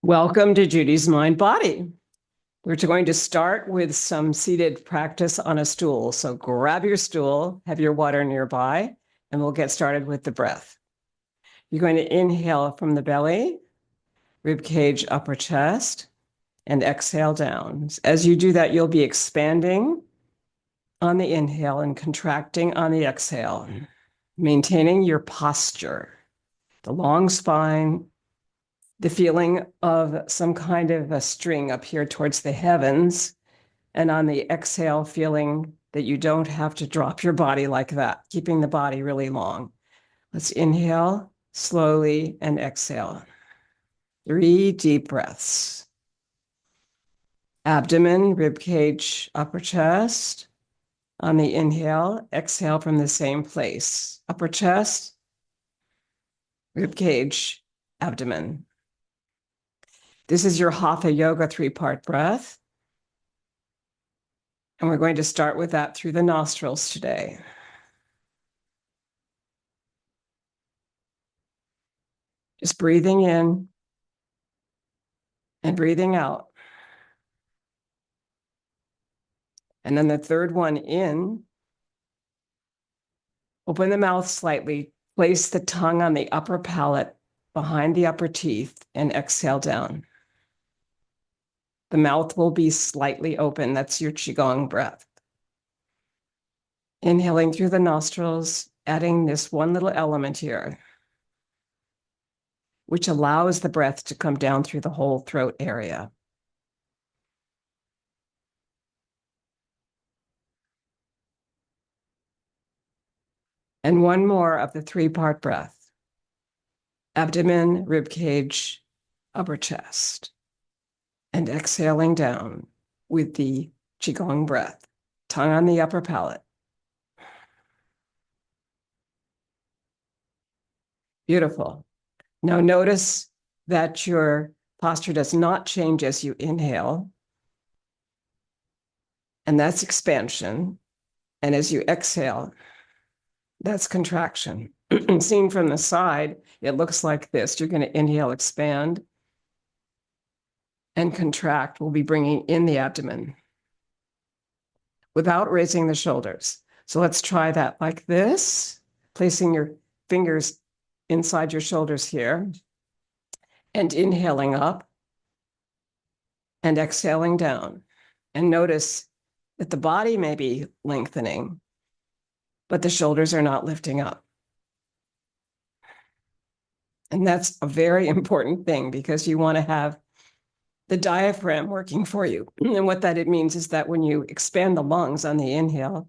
Welcome to Judy's Mind Body. We're going to start with some seated practice on a stool. So grab your stool, have your water nearby, and we'll get started with the breath. You're going to inhale from the belly, rib cage, upper chest, and exhale down. As you do that, you'll be expanding on the inhale and contracting on the exhale, maintaining your posture, the long spine, the feeling of some kind of a string up here towards the heavens, and on the exhale, feeling that you don't have to drop your body like that, keeping the body really long. Let's inhale slowly and exhale. 3 deep breaths. Abdomen, rib cage, upper chest. On the inhale, exhale from the same place. Upper chest, rib cage, abdomen. This is your Hatha Yoga 3-part breath. And we're going to start with that through the nostrils today. Just breathing in and breathing out. And then the third one in. Open the mouth slightly. Place the tongue on the upper palate behind the upper teeth and exhale down. The mouth will be slightly open. That's your Qigong breath. Inhaling through the nostrils, adding this one little element here, which allows the breath to come down through the whole throat area. And one more of the 3-part breath. Abdomen, rib cage, upper chest. And exhaling down with the Qigong breath. Tongue on the upper palate. Beautiful. Now notice that your posture does not change as you inhale. And that's expansion. And as you exhale, that's contraction. Seen from the side, it looks like this. You're going to inhale, expand, and contract. We'll be bringing in the abdomen without raising the shoulders. So let's try that like this, placing your fingers inside your shoulders here, and inhaling up and exhaling down. And notice that the body may be lengthening, but the shoulders are not lifting up. And that's a very important thing because you want to have the diaphragm working for you. And what that it means is that when you expand the lungs on the inhale,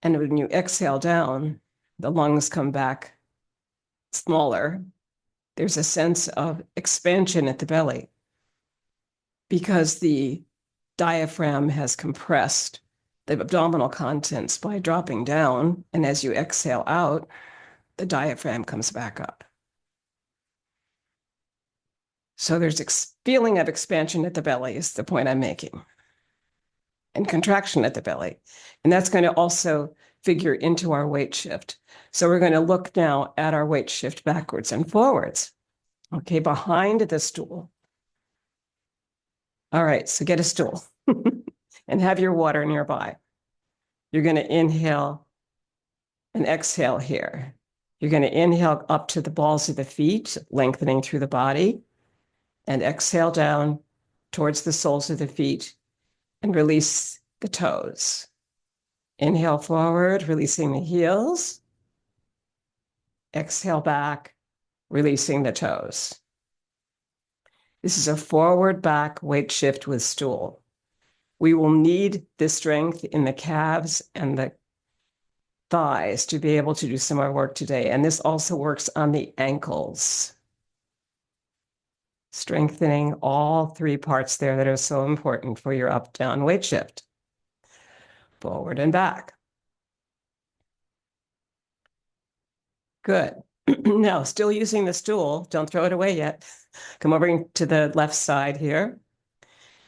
and when you exhale down, the lungs come back smaller. There's a sense of expansion at the belly because the diaphragm has compressed the abdominal contents by dropping down. And as you exhale out, the diaphragm comes back up. So there's a feeling of expansion at the belly is the point I'm making, and contraction at the belly. And that's going to also figure into our weight shift. So we're going to look now at our weight shift backwards and forwards. Okay, behind the stool. All right, so get a stool and have your water nearby. You're going to inhale and exhale here. You're going to inhale up to the balls of the feet, lengthening through the body. And exhale down towards the soles of the feet and release the toes. Inhale forward, releasing the heels. Exhale back, releasing the toes. This is a forward back weight shift with stool. We will need the strength in the calves and the thighs to be able to do some more work today. And this also works on the ankles. Strengthening all 3 parts there that are so important for your up-down weight shift. Forward and back. Good. Now, still using the stool. Don't throw it away yet. Come over to the left side here.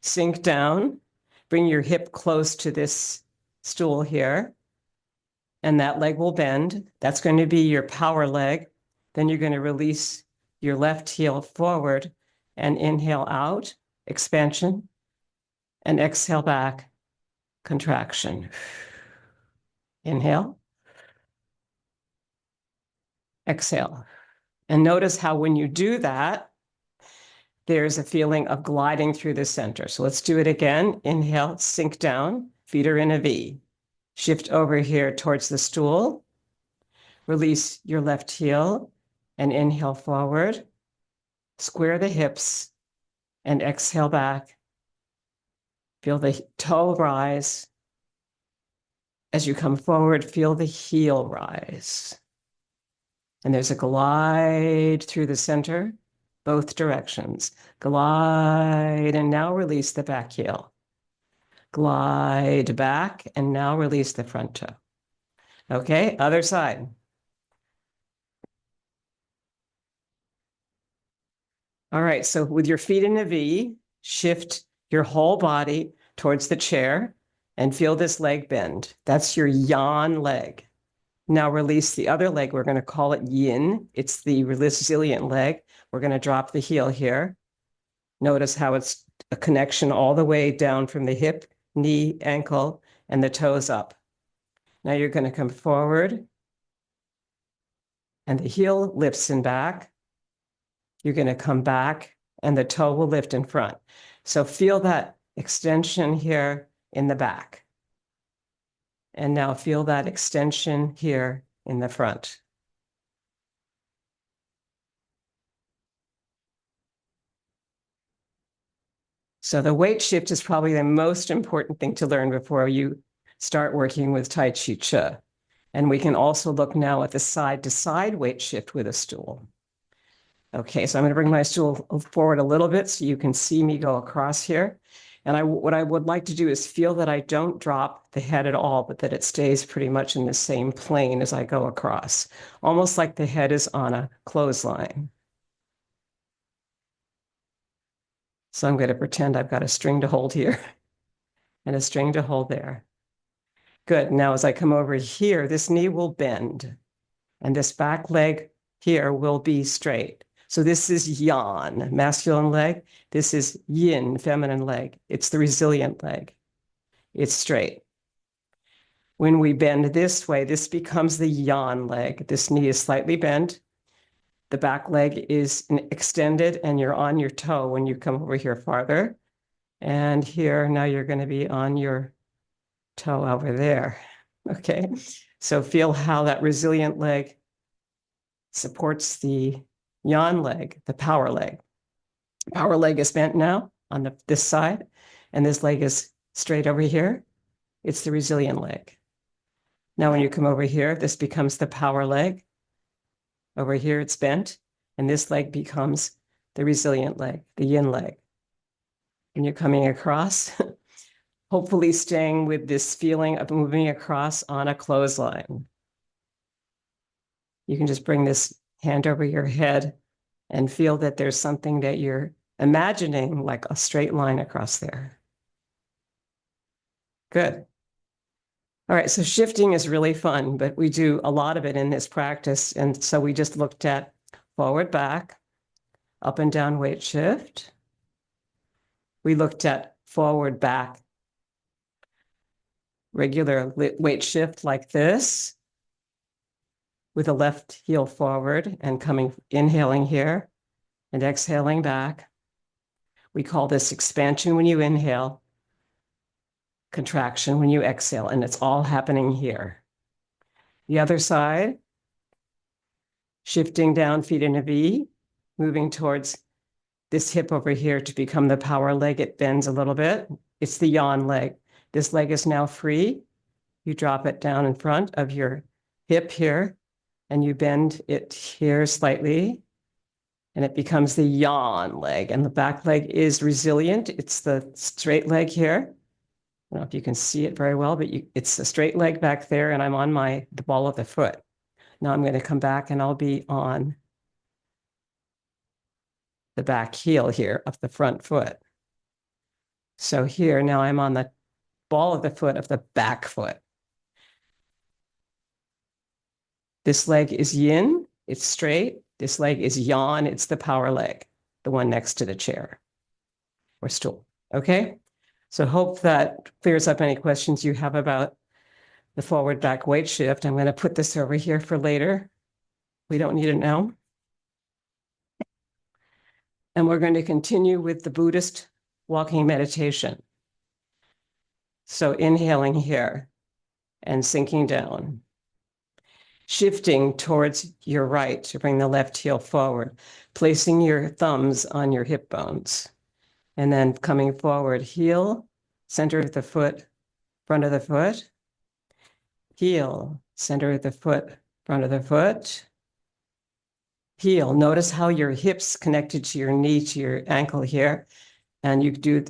Sink down. Bring your hip close to this stool here. And that leg will bend. That's going to be your power leg. Then you're going to release your left heel forward and inhale out, expansion, and exhale back, contraction. Inhale, exhale. And notice how when you do that, there's a feeling of gliding through the center. So let's do it again. Inhale, sink down, feet are in a V. Shift over here towards the stool. Release your left heel and inhale forward. Square the hips and exhale back. Feel the toe rise. As you come forward, feel the heel rise. And there's a glide through the center, both directions. Glide, and now release the back heel. Glide back, and now release the front toe. Okay, other side. All right, so with your feet in a V, shift your whole body towards the chair and feel this leg bend. That's your yan leg. Now release the other leg. We're going to call it yin. It's the resilient leg. We're going to drop the heel here. Notice how it's a connection all the way down from the hip, knee, ankle, and the toes up. Now you're going to come forward, and the heel lifts in back. You're going to come back, and the toe will lift in front. So feel that extension here in the back. And now feel that extension here in the front. So the weight shift is probably the most important thing to learn before you start working with Tai Chi Chih. And we can also look now at the side-to-side weight shift with a stool. Okay, so I'm going to bring my stool forward a little bit so you can see me go across here. And what I would like to do is feel that I don't drop the head at all, but that it stays pretty much in the same plane as I go across, almost like the head is on a clothesline. So I'm going to pretend I've got a string to hold here and a string to hold there. Good. Now, as I come over here, this knee will bend and this back leg here will be straight. So this is yan, masculine leg. This is yin, feminine leg. It's the resilient leg. It's straight. When we bend this way, this becomes the yan leg. This knee is slightly bent. The back leg is extended, and you're on your toe when you come over here farther. And here, now you're going to be on your toe over there. Okay, so feel how that resilient leg supports the yan leg, the power leg. Power leg is bent now on this side, and this leg is straight over here. It's the resilient leg. Now, when you come over here, this becomes the power leg. Over here, it's bent, and this leg becomes the resilient leg, the yin leg. And you're coming across, hopefully staying with this feeling of moving across on a clothesline. You can just bring this hand over your head and feel that there's something that you're imagining, like a straight line across there. Good. All right, so shifting is really fun, but we do a lot of it in this practice. And so we just looked at forward, back, up and down weight shift. We looked at forward, back, regular weight shift like this, with the left heel forward and inhaling here and exhaling back. We call this expansion when you inhale, contraction when you exhale, and it's all happening here. The other side, shifting down, feet in a V, moving towards this hip over here to become the power leg. It bends a little bit. It's the yan leg. This leg is now free. You drop it down in front of your hip here, and you bend it here slightly, and it becomes the yan leg. And the back leg is resilient. It's the straight leg here. I don't know if you can see it very well, but it's a straight leg back there, and I'm on the ball of the foot. Now I'm going to come back, and I'll be on the back heel here of the front foot. So here, now I'm on the ball of the foot of the back foot. This leg is yin, it's straight. This leg is yan, it's the power leg. the one next to the chair or stool. Okay? So hope that clears up any questions you have about the forward back weight shift. I'm going to put this over here for later. We don't need it now. And we're going to continue with the Buddhist walking meditation. So inhaling here and sinking down. Shifting towards your right to bring the left heel forward, placing your thumbs on your hip bones. And then coming forward, heel, center of the foot, front of the foot, heel, center of the foot, front of the foot, heel. Notice how your hips connected to your knee, to your ankle here. And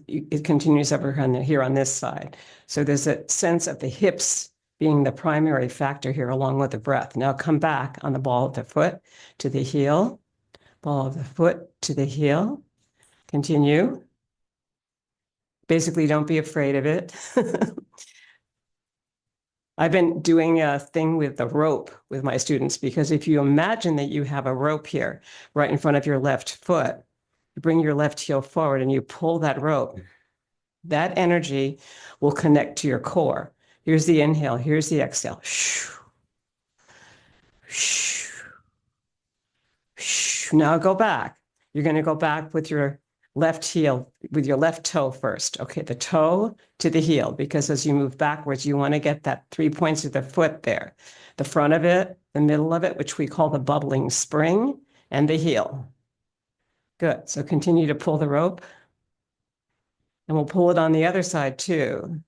it continues over here on this side. So there's a sense of the hips being the primary factor here along with the breath. Now come back on the ball of the foot to the heel, ball of the foot to the heel. Continue. Basically, don't be afraid of it. I've been doing a thing with the rope with my students, because if you imagine that you have a rope here right in front of your left foot, you bring your left heel forward and you pull that rope. That energy will connect to your core. Here's the inhale. Here's the exhale. Now go back. You're going to go back with your left heel, with your left toe first. Okay, the toe to the heel, because as you move backwards, you want to get that 3 points of the foot there. The front of it, the middle of it, which we call the bubbling spring, and the heel. Good. So continue to pull the rope. And we'll pull it on the other side too.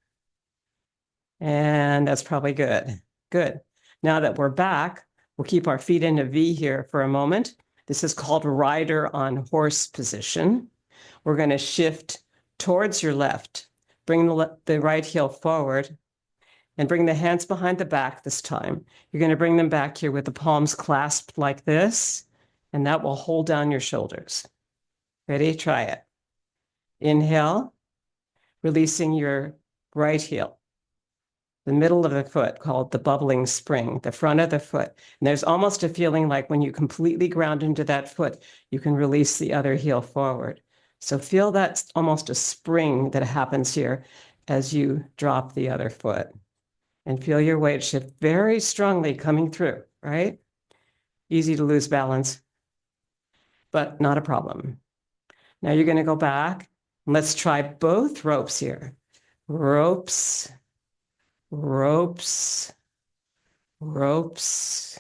And that's probably good. Good. Now that we're back, we'll keep our feet in a V here for a moment. This is called rider on horse position. We're going to shift towards your left. Bring the right heel forward and bring the hands behind the back this time. You're going to bring them back here with the palms clasped like this, and that will hold down your shoulders. Ready? Try it. Inhale, releasing your right heel. The middle of the foot, called the bubbling spring, the front of the foot. And there's almost a feeling like when you completely ground into that foot, you can release the other heel forward. So feel that's almost a spring that happens here as you drop the other foot. And feel your weight shift very strongly coming through, right? Easy to lose balance, but not a problem. Now you're going to go back. Let's try both ropes here. Ropes, ropes, ropes,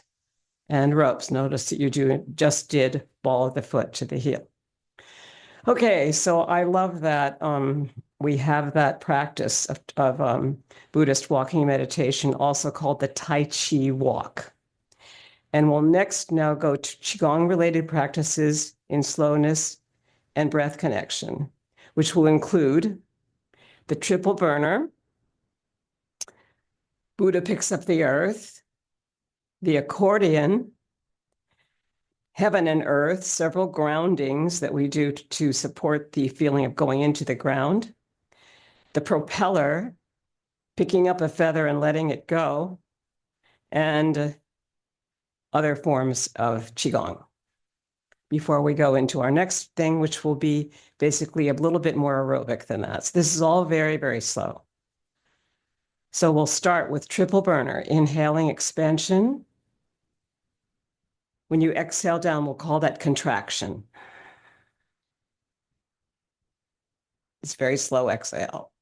and ropes. Notice that you just did ball of the foot to the heel. Okay, so I love that we have that practice of Buddhist walking meditation, also called the Tai Chi walk. And we'll next now go to Qigong-related practices in slowness and breath connection, which will include the triple burner, Buddha picks up the earth, the accordion, heaven and earth, several groundings that we do to support the feeling of going into the ground, the propeller, picking up a feather and letting it go, and other forms of Qigong. Before we go into our next thing, which will be basically a little bit more aerobic than that. So this is all very, very slow. So we'll start with triple burner, inhaling expansion. When you exhale down, we'll call that contraction. It's very slow exhale.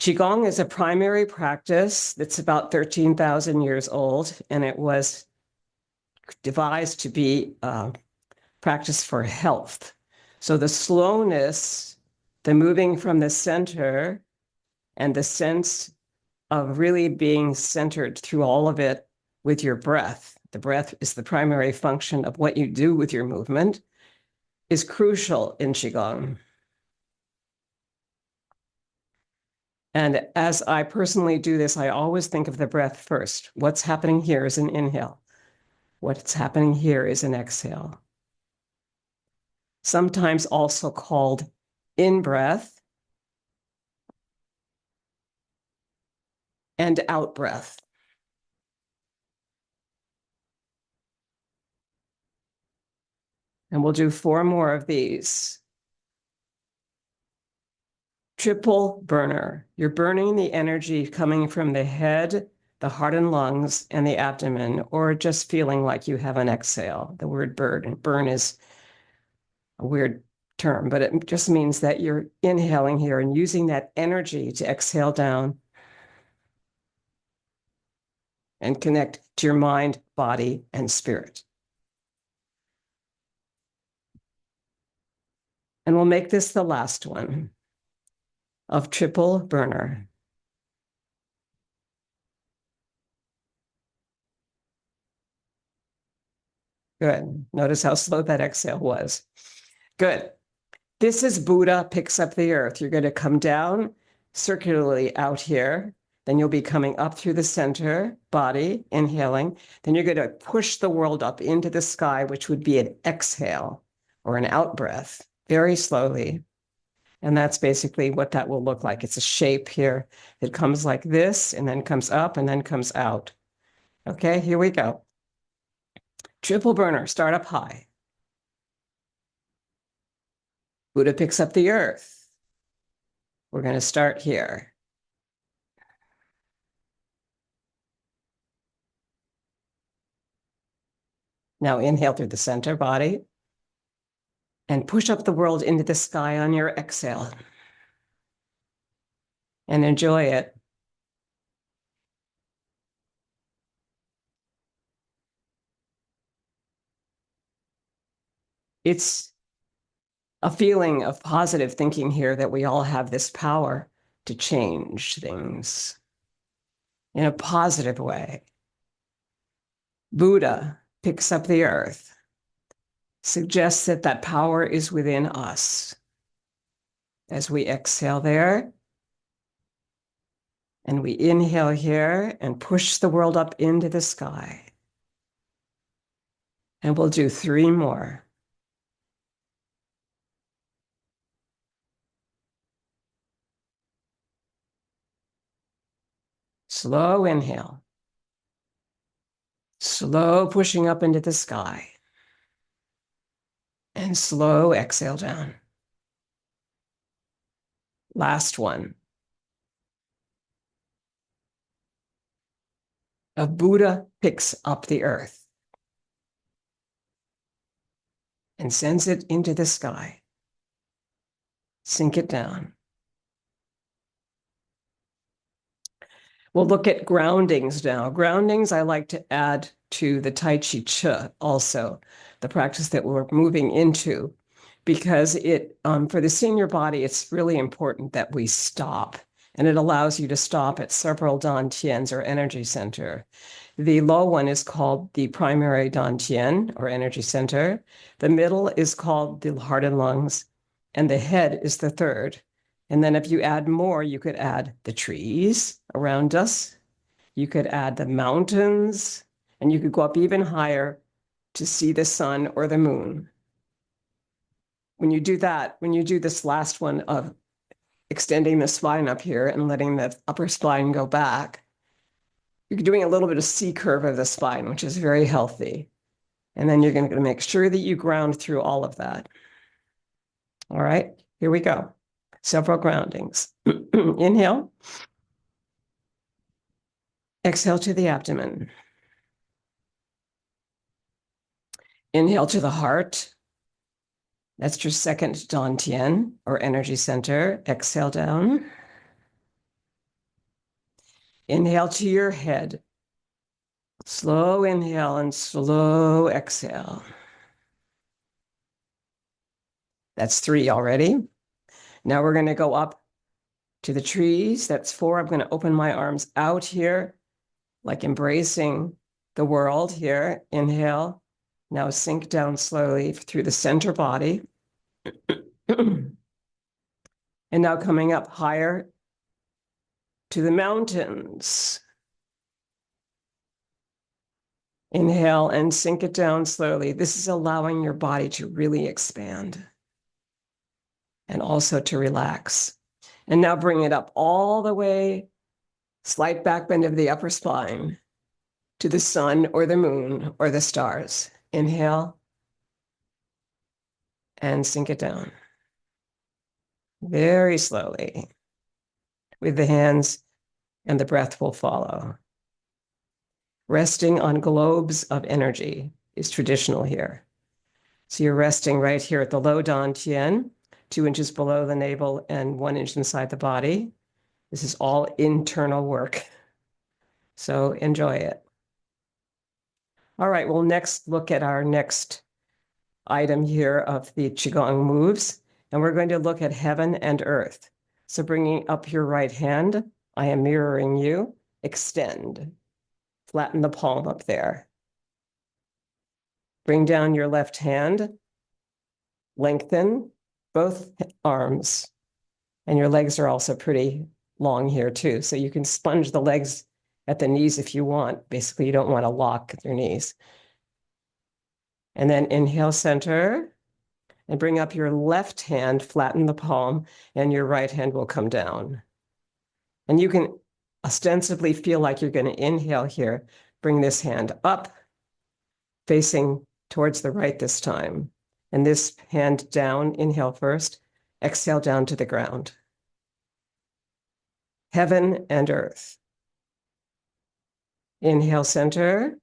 Qigong is a primary practice that's about 13,000 years old, and it was devised to be practice for health. So the slowness, the moving from the center, and the sense of really being centered through all of it with your breath. The breath is the primary function of what you do with your movement, is crucial in Qigong. And as I personally do this, I always think of the breath first. What's happening here is an inhale. What's happening here is an exhale. Sometimes also called in-breath and out-breath. And we'll do 4 more of these. Triple burner. You're burning the energy coming from the head, the heart and lungs, and the abdomen, or just feeling like you have an exhale. The word burn is a weird term, but it just means that you're inhaling here and using that energy to exhale down and connect to your mind, body, and spirit. And we'll make this the last one of triple burner. Good. Notice how slow that exhale was. Good. This is Buddha picks up the earth. You're going to come down circularly out here. Then you'll be coming up through the center body, inhaling. Then you're going to push the world up into the sky, which would be an exhale or an out breath, very slowly. And that's basically what that will look like. It's a shape here that comes like this and then comes up and then comes out. Okay, here we go. Triple burner, start up high. Buddha picks up the earth. We're going to start here. Now inhale through the center body and push up the world into the sky on your exhale. And enjoy it. It's a feeling of positive thinking here that we all have this power to change things in a positive way. Buddha picks up the earth, suggests that that power is within us. As we exhale there, and we inhale here and push the world up into the sky. And we'll do 3 more. Slow inhale. Slow pushing up into the sky. And slow exhale down. Last one. A Buddha picks up the earth and sends it into the sky. Sink it down. We'll look at groundings now. Groundings I like to add to the Tai Chi Chih also, the practice that we're moving into, because it for the senior body, it's really important that we stop. And it allows you to stop at several Dantiens or energy center. The low one is called the primary Dantien or energy center. The middle is called the heart and lungs. And the head is the third. And then if you add more, you could add the trees around us. You could add the mountains. And you could go up even higher to see the sun or the moon. When you do that, when you do this last one of extending the spine up here and letting the upper spine go back, you're doing a little bit of C curve of the spine, which is very healthy. And then you're going to make sure that you ground through all of that. All right, here we go. Several groundings. Inhale. Exhale to the abdomen. Inhale to the heart. That's your second Dantien or energy center. Exhale down. Inhale to your head. Slow inhale and slow exhale. That's 3 already. Now we're going to go up to the trees. That's 4. I'm going to open my arms out here, like embracing the world here. Inhale. Now sink down slowly through the center body. And now coming up higher to the mountains. Inhale and sink it down slowly. This is allowing your body to really expand and also to relax. And now bring it up all the way, slight back bend of the upper spine to the sun or the moon or the stars. Inhale. and sink it down. Very slowly with the hands, and the breath will follow. Resting on globes of energy is traditional here. So you're resting right here at the low Dantien, 2 inches below the navel and 1 inch inside the body. This is all internal work. So enjoy it. All right, we'll next look at our next item here of the Qigong moves, and we're going to look at heaven and earth. So bringing up your right hand, I am mirroring you, extend, flatten the palm up there. Bring down your left hand, lengthen both arms, and your legs are also pretty long here too. So you can sponge the legs at the knees if you want. Basically, you don't want to lock your knees. And then inhale, center, and bring up your left hand, flatten the palm, and your right hand will come down. And you can ostensibly feel like you're going to inhale here. Bring this hand up, facing towards the right this time. And this hand down, inhale first, exhale down to the ground. Heaven and earth. Inhale, center,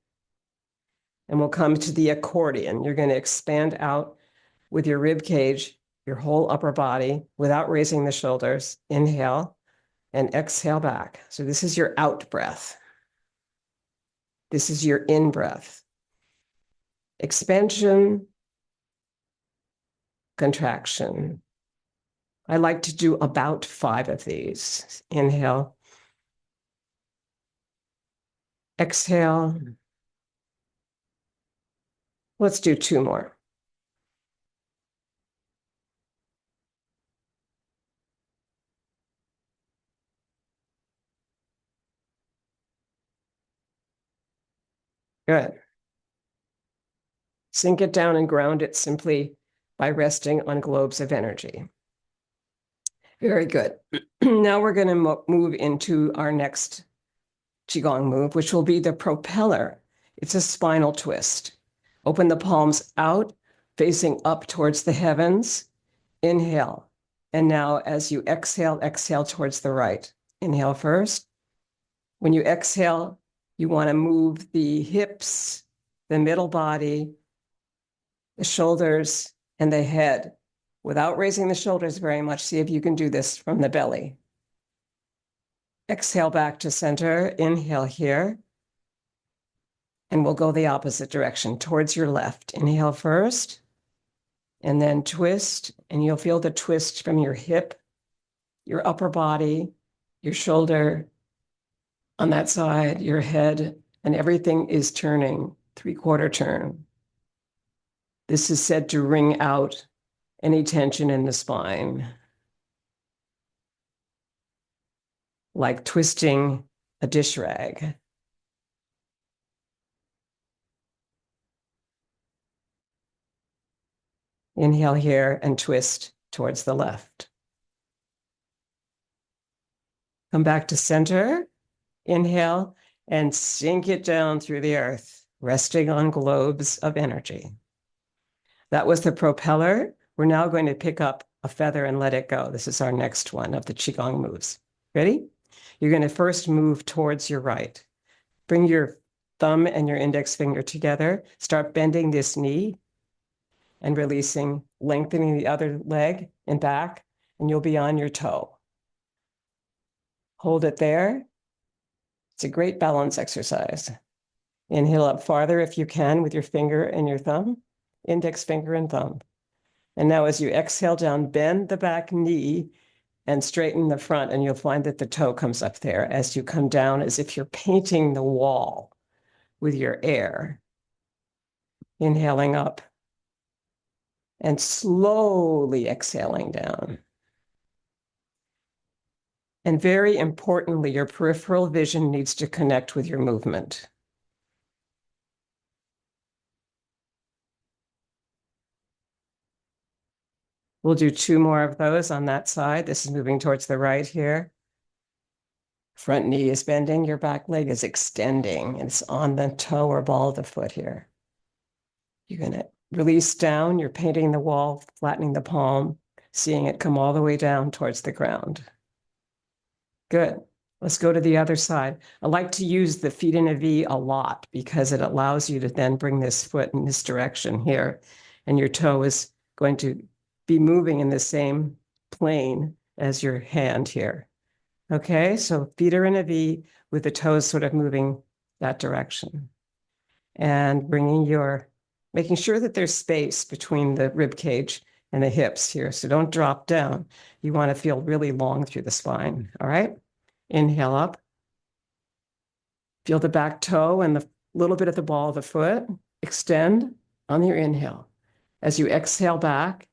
and we'll come to the accordion. You're going to expand out with your rib cage, your whole upper body, without raising the shoulders. Inhale and exhale back. So this is your out breath. This is your in breath. Expansion, contraction. I like to do about 5 of these. Inhale, exhale. Let's do 2 more. Good. Sink it down and ground it simply by resting on globes of energy. Very good. Now we're going to move into our next Qigong move, which will be the propeller. It's a spinal twist. Open the palms out, facing up towards the heavens. Inhale. And now as you exhale, exhale towards the right. Inhale first. When you exhale, you want to move the hips, the middle body, the shoulders, and the head without raising the shoulders very much. See if you can do this from the belly. Exhale back to center. Inhale here. And we'll go the opposite direction towards your left. Inhale first, and then twist. And you'll feel the twist from your hip, your upper body, your shoulder on that side, your head, and everything is turning, 3/4 turn. This is said to wring out any tension in the spine, like twisting a dish rag. Inhale here and twist towards the left. Come back to center. Inhale and sink it down through the earth, resting on globes of energy. That was the propeller. We're now going to pick up a feather and let it go. This is our next one of the Qigong moves. Ready? You're going to first move towards your right. Bring your thumb and your index finger together. Start bending this knee and releasing, lengthening the other leg and back, and you'll be on your toe. Hold it there. It's a great balance exercise. Inhale up farther if you can with your finger and your thumb, index finger and thumb. And now as you exhale down, bend the back knee and straighten the front, and you'll find that the toe comes up there as you come down as if you're painting the wall with your air. Inhaling up and slowly exhaling down. And very importantly, your peripheral vision needs to connect with your movement. We'll do 2 more of those on that side. This is moving towards the right here. Front knee is bending, your back leg is extending. It's on the toe or ball of the foot here. You're going to release down, you're painting the wall, flattening the palm, seeing it come all the way down towards the ground. Good. Let's go to the other side. I like to use the feet in a V a lot because it allows you to then bring this foot in this direction here, and your toe is going to be moving in the same plane as your hand here. Okay, so feet are in a V with the toes sort of moving that direction. And making sure that there's space between the rib cage and the hips here. So don't drop down. You want to feel really long through the spine. All right. Inhale up. Feel the back toe and the little bit at the ball of the foot. Extend on your inhale. As you exhale back,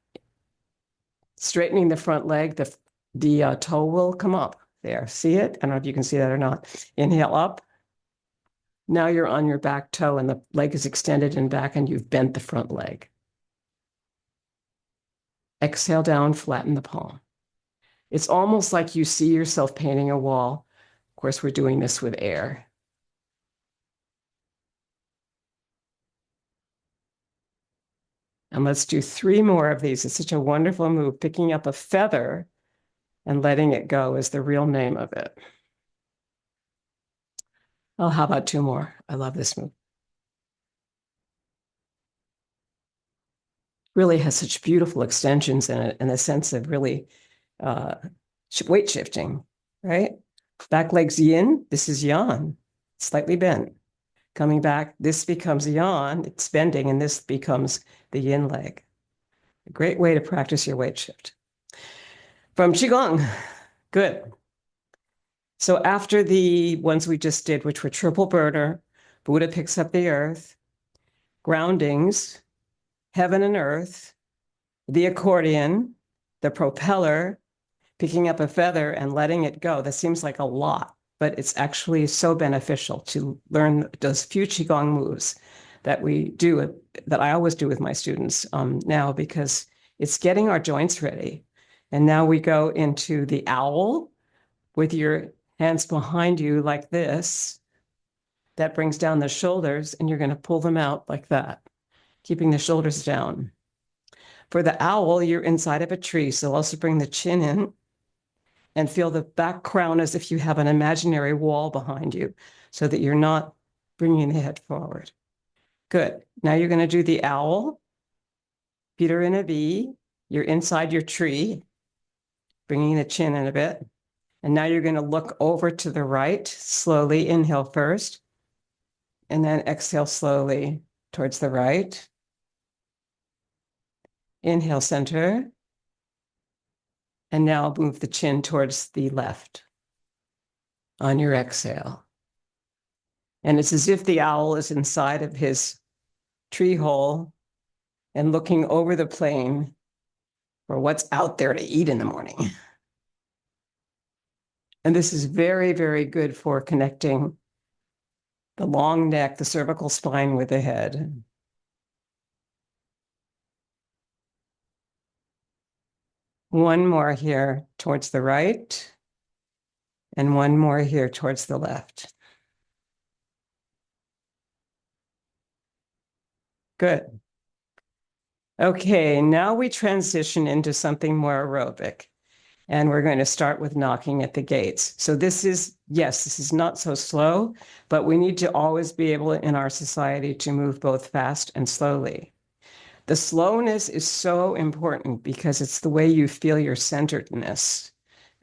straightening the front leg, the toe will come up there. See it? I don't know if you can see that or not. Inhale up. Now you're on your back toe and the leg is extended and back and you've bent the front leg. Exhale down, flatten the palm. It's almost like you see yourself painting a wall. Of course, we're doing this with air. And let's do 3 more of these. It's such a wonderful move. Picking up a feather and letting it go is the real name of it. Oh, how about 2 more? I love this move. Really has such beautiful extensions in it and a sense of really weight shifting, right? Back leg's yin, this is yang, slightly bent. Coming back, this becomes yang, it's bending, and this becomes the yin leg. A great way to practice your weight shift. From Qigong, good. So after the ones we just did, which were triple burner, Buddha picks up the earth, groundings, heaven and earth, the accordion, the propeller, picking up a feather and letting it go. That seems like a lot, but it's actually so beneficial to learn those few Qigong moves that we do, that I always do with my students now, because it's getting our joints ready. And now we go into the owl with your hands behind you like this. That brings down the shoulders, and you're going to pull them out like that, keeping the shoulders down. For the owl, you're inside of a tree, so also bring the chin in and feel the back crown as if you have an imaginary wall behind you so that you're not bringing the head forward. Good. Now you're going to do the owl. Feet are in a V. You're inside your tree, bringing the chin in a bit. And now you're going to look over to the right, slowly. Inhale first, and then exhale slowly towards the right. Inhale, center. And now move the chin towards the left on your exhale. And it's as if the owl is inside of his tree hole and looking over the plain for what's out there to eat in the morning. And this is very, very good for connecting the long neck, the cervical spine with the head. One more here towards the right, and one more here towards the left. Good. Okay, now we transition into something more aerobic. And we're going to start with knocking at the gates. So this is, yes, this is not so slow, but we need to always be able in our society to move both fast and slowly. The slowness is so important because it's the way you feel your centeredness.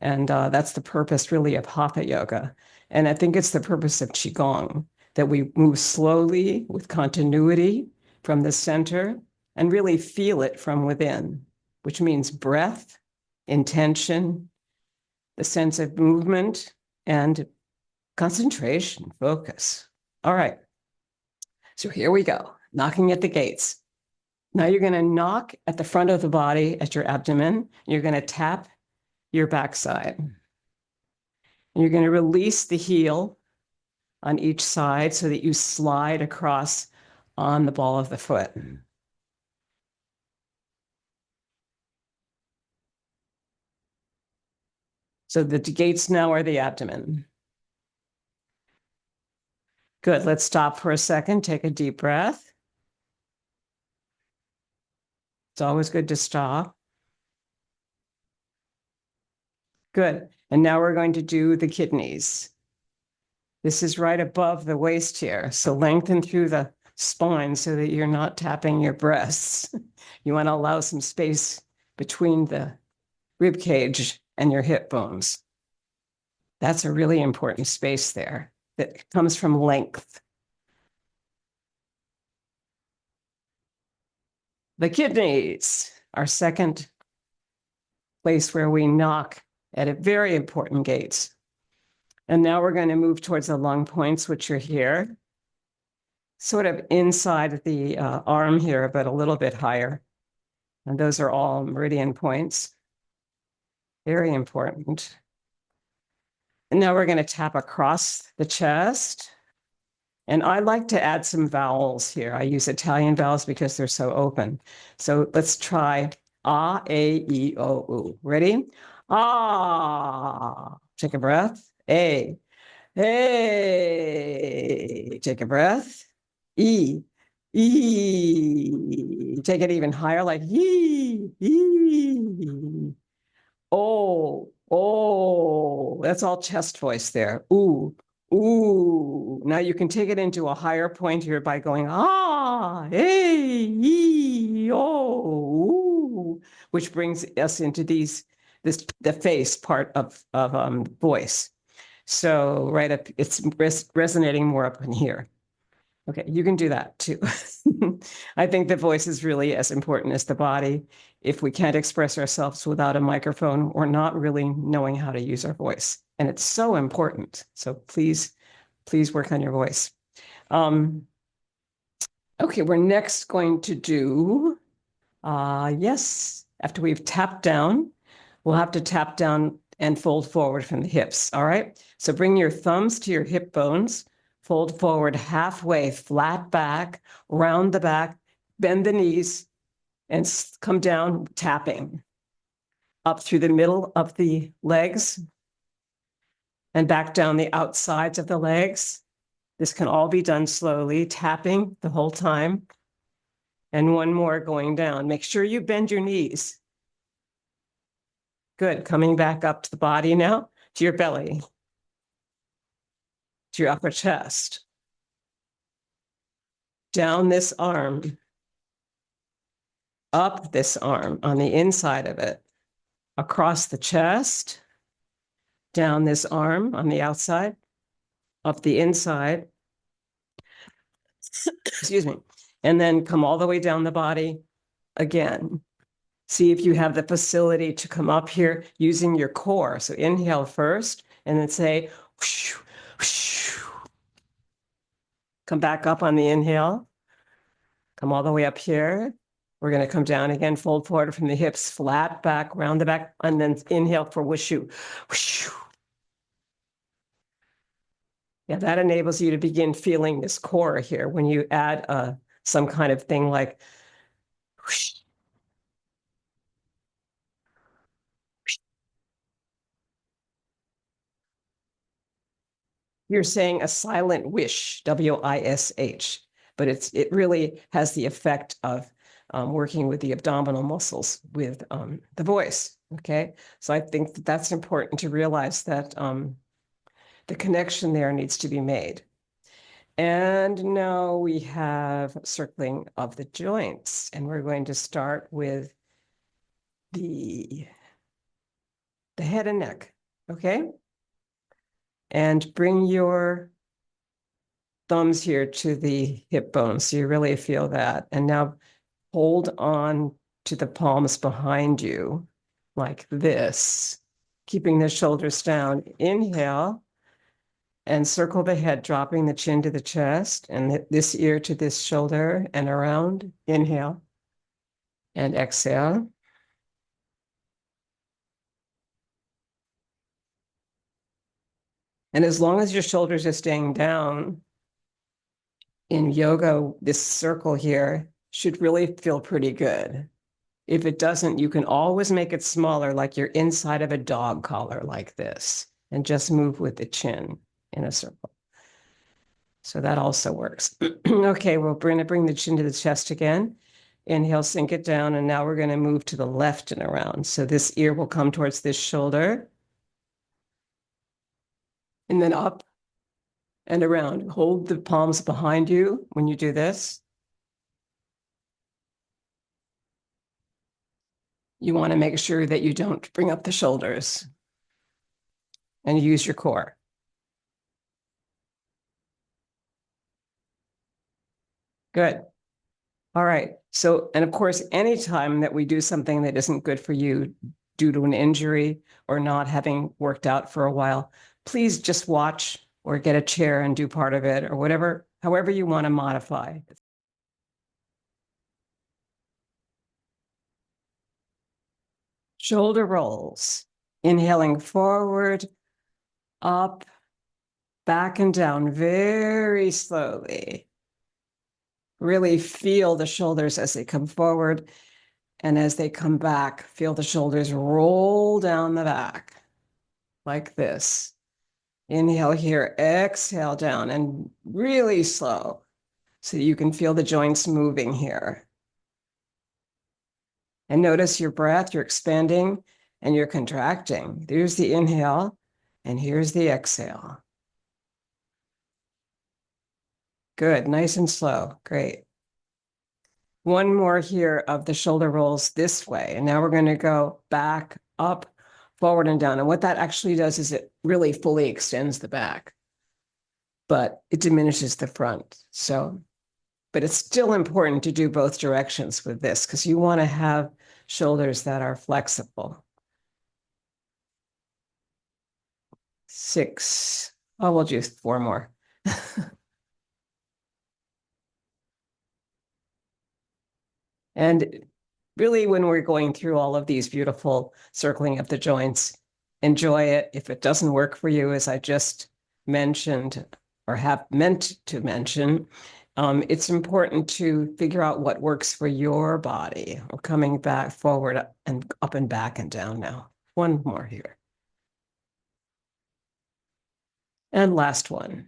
And that's the purpose really of Hatha Yoga. And I think it's the purpose of Qigong, that we move slowly with continuity from the center and really feel it from within, which means breath, intention, the sense of movement, and concentration, focus. All right. So here we go, knocking at the gates. Now you're going to knock at the front of the body at your abdomen. You're going to tap your backside. And you're going to release the heel on each side so that you slide across on the ball of the foot. So the gates now are the abdomen. Good. Let's stop for a second. Take a deep breath. It's always good to stop. Good. And now we're going to do the kidneys. This is right above the waist here. So lengthen through the spine so that you're not tapping your breasts. You want to allow some space between the rib cage and your hip bones. That's a really important space there that comes from length. The kidneys, our second place where we knock at a very important gates. And now we're going to move towards the lung points, which are here, sort of inside the arm here, but a little bit higher. And those are all meridian points. Very important. And now we're going to tap across the chest. And I like to add some vowels here. I use Italian vowels because they're so open. So let's try A, E, O, U. Ready? Ah. Take a breath. A. Hey. Take a breath. E. E. Take it even higher, like E. E. Oh, oh, that's all chest voice there. Ooh, ooh. Now you can take it into a higher point here by going hey, oh, which brings us into the face part of voice. So right up, it's resonating more up in here. Okay, you can do that too. I think the voice is really as important as the body. If we can't express ourselves without a microphone, we're not really knowing how to use our voice. And it's so important. So please work on your voice. Okay, we're next going to do, yes, after we've tapped down, we'll have to tap down and fold forward from the hips. All right, so bring your thumbs to your hip bones. Fold forward halfway, flat back, round the back, bend the knees, and come down tapping up through the middle of the legs and back down the outsides of the legs. This can all be done slowly, tapping the whole time. And one more going down. Make sure you bend your knees. Good. Coming back up to the body now, to your belly, to your upper chest. Down this arm, up this arm on the inside of it, across the chest, down this arm on the outside, up the inside, excuse me, and then come all the way down the body again. See if you have the facility to come up here using your core. So inhale first, and then say, whoosh, whoosh. Come back up on the inhale. Come all the way up here. We're going to come down again, fold forward from the hips, flat back, round the back, and then inhale for whooshu. Whooshu. Yeah, that enables you to begin feeling this core here when you add some kind of thing like whoosh. You're saying a silent wish, W-I-S-H, but it really has the effect of working with the abdominal muscles with the voice. Okay, so I think that's important to realize that the connection there needs to be made. And now we have circling of the joints, and we're going to start with the head and neck. Okay, and bring your thumbs here to the hip bones so you really feel that. And now hold on to the palms behind you like this, keeping the shoulders down. Inhale and circle the head, dropping the chin to the chest and this ear to this shoulder and around. Inhale and exhale. And as long as your shoulders are staying down, in yoga, this circle here should really feel pretty good. If it doesn't, you can always make it smaller, like you're inside of a dog collar like this, and just move with the chin in a circle. So that also works. Okay, we're going to bring the chin to the chest again. Inhale, sink it down. And now we're going to move to the left and around. So this ear will come towards this shoulder. And then up and around. Hold the palms behind you when you do this. You want to make sure that you don't bring up the shoulders and use your core. Good. All right. So, and of course, anytime that we do something that isn't good for you due to an injury or not having worked out for a while, please just watch or get a chair and do part of it or whatever, however you want to modify. Shoulder rolls. Inhaling forward, up, back and down very slowly. Really feel the shoulders as they come forward, and as they come back, feel the shoulders roll down the back like this. Inhale here, exhale down, and really slow so you can feel the joints moving here. And notice your breath, you're expanding and you're contracting. There's the inhale, and here's the exhale. Good, nice and slow, great. One more here of the shoulder rolls this way. And now we're going to go back, up, forward, and down. And what that actually does is it really fully extends the back, but it diminishes the front. So, but it's still important to do both directions with this because you want to have shoulders that are flexible. 6. Oh, we'll do 4 more. And really, when we're going through all of these beautiful circling of the joints, enjoy it. If it doesn't work for you, as I just mentioned or have meant to mention, it's important to figure out what works for your body. We're coming back forward and up and back and down now. One more here. And last one.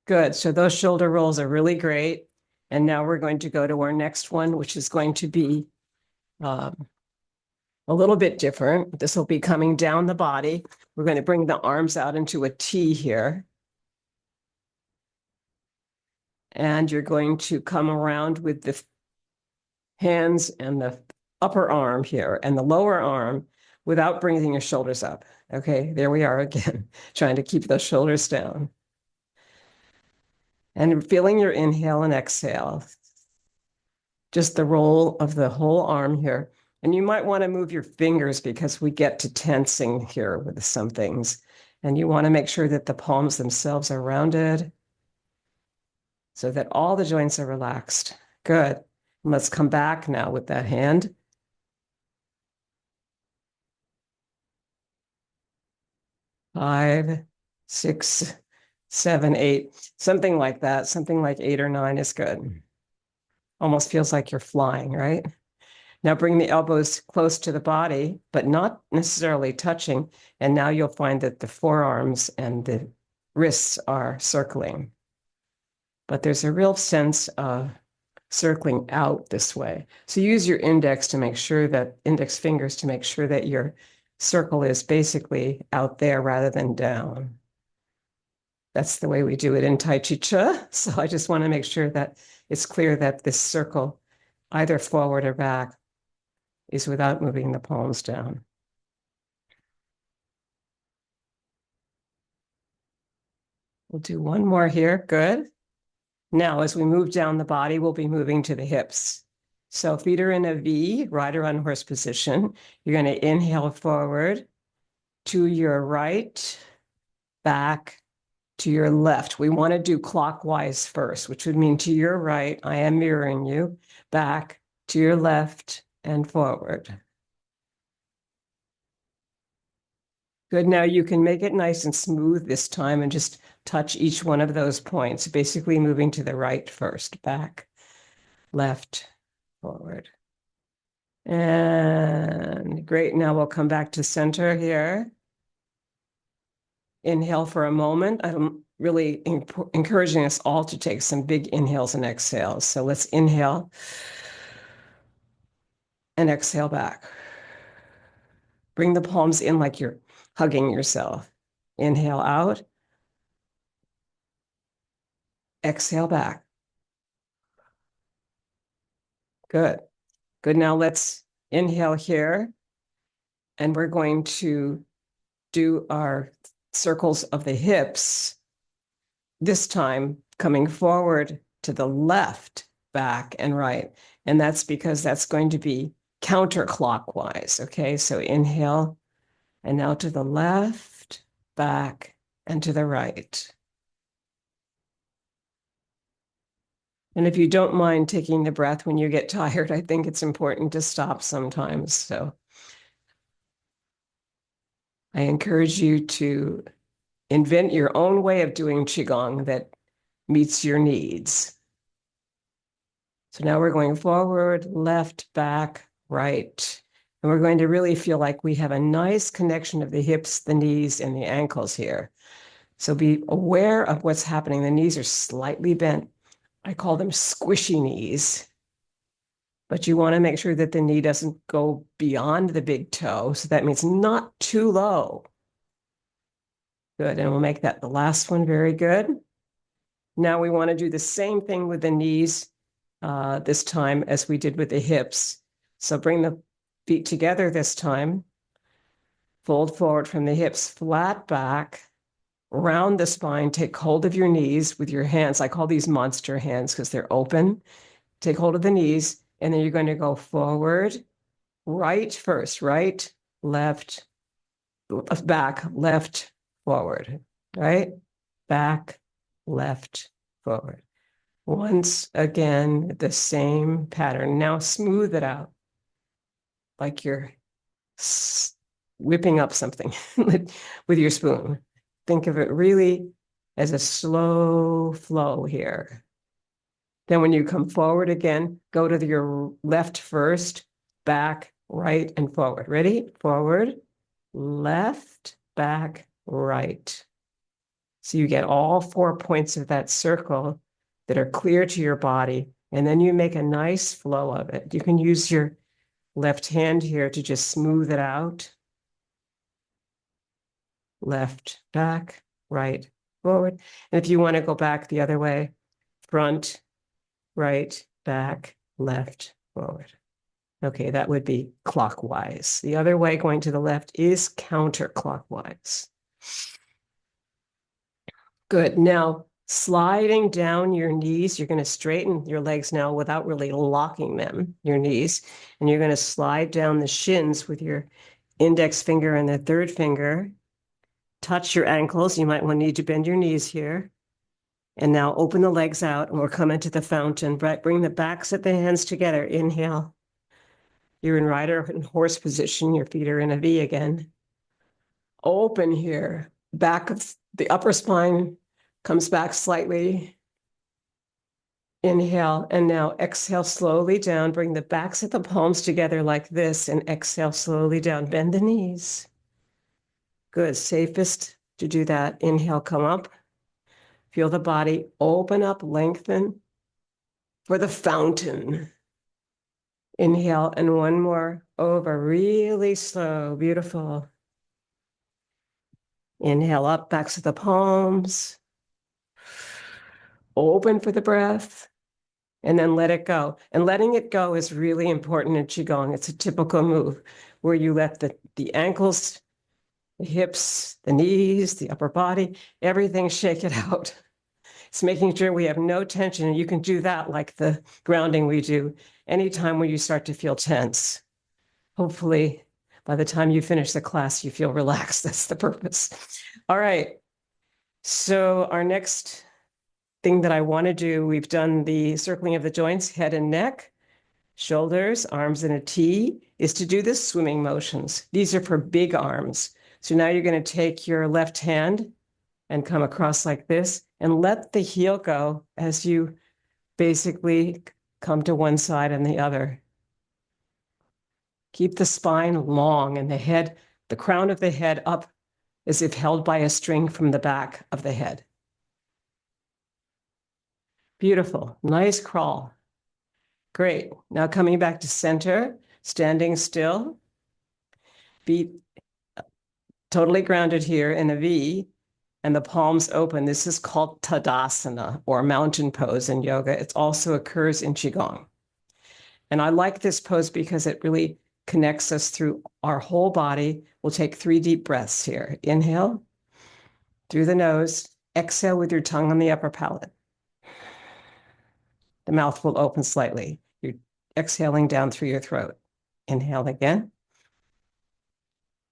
Good. So those shoulder rolls are really great. And now we're going to go to our next one, which is going to be a little bit different. This will be coming down the body. We're going to bring the arms out into a T here. And you're going to come around with the hands and the upper arm here and the lower arm without bringing your shoulders up. Okay, there we are again, trying to keep those shoulders down. And feeling your inhale and exhale. Just the roll of the whole arm here. And you might want to move your fingers because we get to tensing here with some things. And you want to make sure that the palms themselves are rounded so that all the joints are relaxed. Good. And let's come back now with that hand. Five, 6, 7, 8, something like that. Something like 8 or 9 is good. Almost feels like you're flying, right? Now bring the elbows close to the body, but not necessarily touching. And now you'll find that the forearms and the wrists are circling. But there's a real sense of circling out this way. So use your index fingers to make sure that your circle is basically out there rather than down. That's the way we do it in Tai Chi Chih. So I just want to make sure that it's clear that this circle, either forward or back, is without moving the palms down. We'll do one more here. Good. Now, as we move down the body, we'll be moving to the hips. So feet are in a V, rider on horse position. You're going to inhale forward to your right, back, to your left. We want to do clockwise first, which would mean to your right, I am mirroring you, back, to your left, and forward. Good. Now you can make it nice and smooth this time and just touch each one of those points, basically moving to the right first, back, left, forward. And great. Now we'll come back to center here. Inhale for a moment. really encouraging us all to take some big inhales and exhales. So let's inhale and exhale back. Bring the palms in like you're hugging yourself. Inhale out. Exhale back. Good. Good. Now let's inhale here. And we're going to do our circles of the hips, this time coming forward to the left, back, and right. And that's because that's going to be counterclockwise. Okay, so inhale, and now to the left, back, and to the right. And if you don't mind taking the breath when you get tired, I think it's important to stop sometimes. So I encourage you to invent your own way of doing Qigong that meets your needs. So now we're going forward, left, back, right. And we're going to really feel like we have a nice connection of the hips, the knees, and the ankles here. So be aware of what's happening. The knees are slightly bent. I call them squishy knees. But you want to make sure that the knee doesn't go beyond the big toe. So that means not too low. Good. And we'll make that the last one. Very good. Now we want to do the same thing with the knees this time as we did with the hips. So bring the feet together this time. Fold forward from the hips, flat back, round the spine. Take hold of your knees with your hands. I call these monster hands because they're open. Take hold of the knees, and then you're going to go forward, right first, right, left, back, left, forward, right, back, left, forward. Once again, the same pattern. Now smooth it out like you're whipping up something with your spoon. Think of it really as a slow flow here. Then when you come forward again, go to your left first, back, right, and forward. Ready? Forward, left, back, right. So you get all 4 points of that circle that are clear to your body, and then you make a nice flow of it. You can use your left hand here to just smooth it out. Left, back, right, forward. And if you want to go back the other way, front, right, back, left, forward. Okay, that would be clockwise. The other way, going to the left, is counterclockwise. Good. Now, sliding down your knees, you're going to straighten your legs now without really locking them, your knees. And you're going to slide down the shins with your index finger and the third finger. Touch your ankles. You might want to need to bend your knees here. And now open the legs out, and we'll come into the fountain. Bring the backs of the hands together. Inhale. You're in rider and horse position. Your feet are in a V again. Open here. Back of the upper spine comes back slightly. Inhale, and now exhale slowly down. Bring the backs of the palms together like this, and exhale slowly down. Bend the knees. Good. Safest to do that. Inhale, come up. Feel the body open up, lengthen for the fountain. Inhale, and one more over, really slow, beautiful. Inhale up, backs of the palms. Open for the breath, and then let it go. And letting it go is really important in Qigong. It's a typical move where you let the ankles, the hips, the knees, the upper body, everything shake it out. It's making sure we have no tension. And you can do that like the grounding we do anytime when you start to feel tense. Hopefully, by the time you finish the class, you feel relaxed. That's the purpose. All right. So our next thing that I want to do, we've done the circling of the joints, head and neck, shoulders, arms in a T, is to do the swimming motions. These are for big arms. So now you're going to take your left hand and come across like this and let the heel go as you basically come to one side and the other. Keep the spine long and the head, the crown of the head up as if held by a string from the back of the head. Beautiful. Nice crawl. Great. Now coming back to center, standing still, feet totally grounded here in a V, and the palms open. This is called Tadasana, or mountain pose in yoga. It also occurs in Qigong. And I like this pose because it really connects us through our whole body. We'll take 3 deep breaths here. Inhale through the nose. Exhale with your tongue on the upper palate. The mouth will open slightly. You're exhaling down through your throat. Inhale again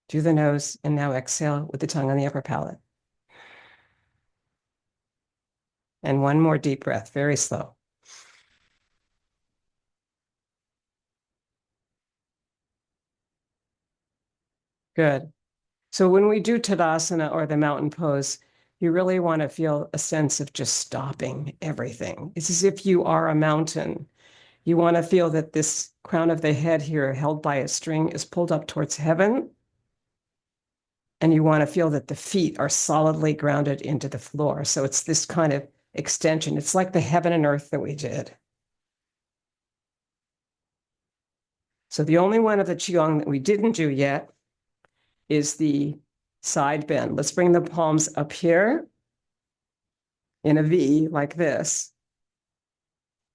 through the nose, and now exhale with the tongue on the upper palate. And one more deep breath, very slow. Good. So when we do Tadasana or the mountain pose, you really want to feel a sense of just stopping everything. It's as if you are a mountain. You want to feel that this crown of the head here, held by a string, is pulled up towards heaven. And you want to feel that the feet are solidly grounded into the floor. So it's this kind of extension. It's like the heaven and earth that we did. So the only one of the Qigong that we didn't do yet is the side bend. Let's bring the palms up here in a V like this.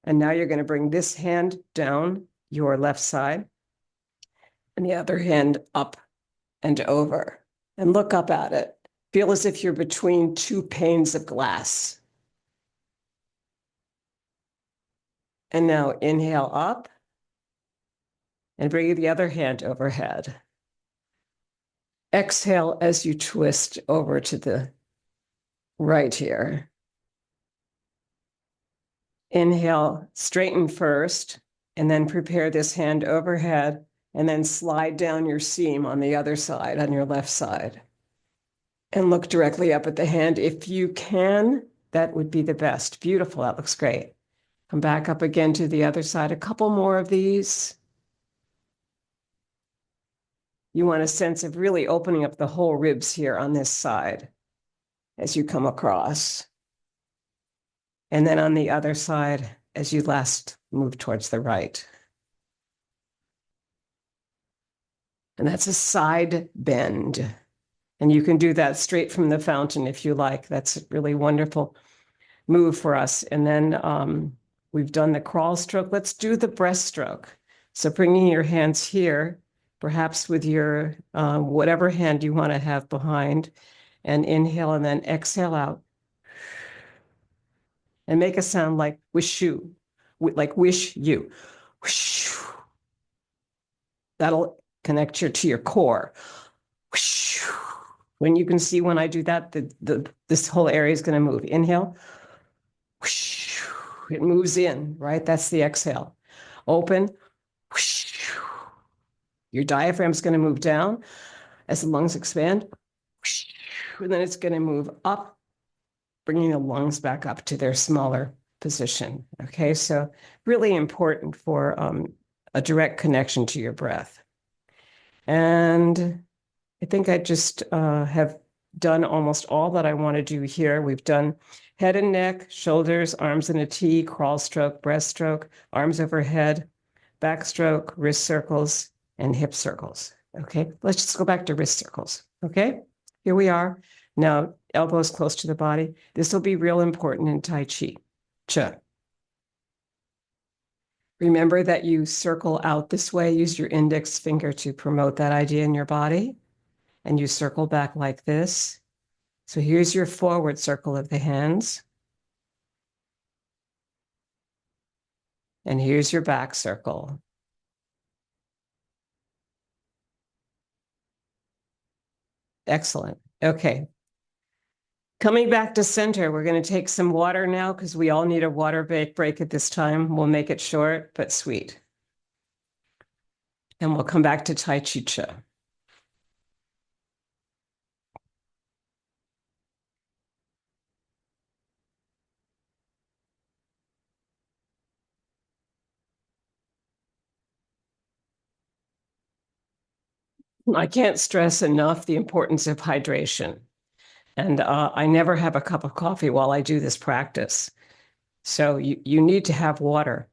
And now you're going to bring this hand down your left side and the other hand up and over. And look up at it. Feel as if you're between 2 panes of glass. And now inhale up and bring the other hand overhead. Exhale as you twist over to the right here. Inhale, straighten first, and then prepare this hand overhead, and then slide down your seam on the other side, on your left side. And look directly up at the hand. If you can, that would be the best. Beautiful, that looks great. Come back up again to the other side. A couple more of these. You want a sense of really opening up the whole ribs here on this side as you come across. And then on the other side, as you last move towards the right. And that's a side bend. And you can do that straight from the fountain if you like. That's a really wonderful move for us. And then we've done the crawl stroke. Let's do the breaststroke. So bringing your hands here, perhaps with your whatever hand you want to have behind, and inhale and then exhale out. And make a sound like wish you, like wish you. Wish. That'll connect you to your core. Wish. When you can see when I do that, this whole area is going to move. Inhale. Wish. It moves in, right? That's the exhale. Open. Wish. Your diaphragm is going to move down as the lungs expand. Wish. And then it's going to move up, bringing the lungs back up to their smaller position. Okay, so really important for a direct connection to your breath. And I think I just have done almost all that I want to do here. We've done head and neck, shoulders, arms in a T, crawl stroke, breaststroke, arms overhead, backstroke, wrist circles, and hip circles. Okay, let's just go back to wrist circles. Okay, here we are. Now, elbows close to the body. This will be real important in Tai Chi. Chih. Remember that you circle out this way. Use your index finger to promote that idea in your body. And you circle back like this. So here's your forward circle of the hands. And here's your back circle. Excellent. Okay. Coming back to center, we're going to take some water now because we all need a water break at this time. We'll make it short but sweet. And we'll come back to Tai Chi Chih. I can't stress enough the importance of hydration. And I never have a cup of coffee while I do this practice. So you need to have water.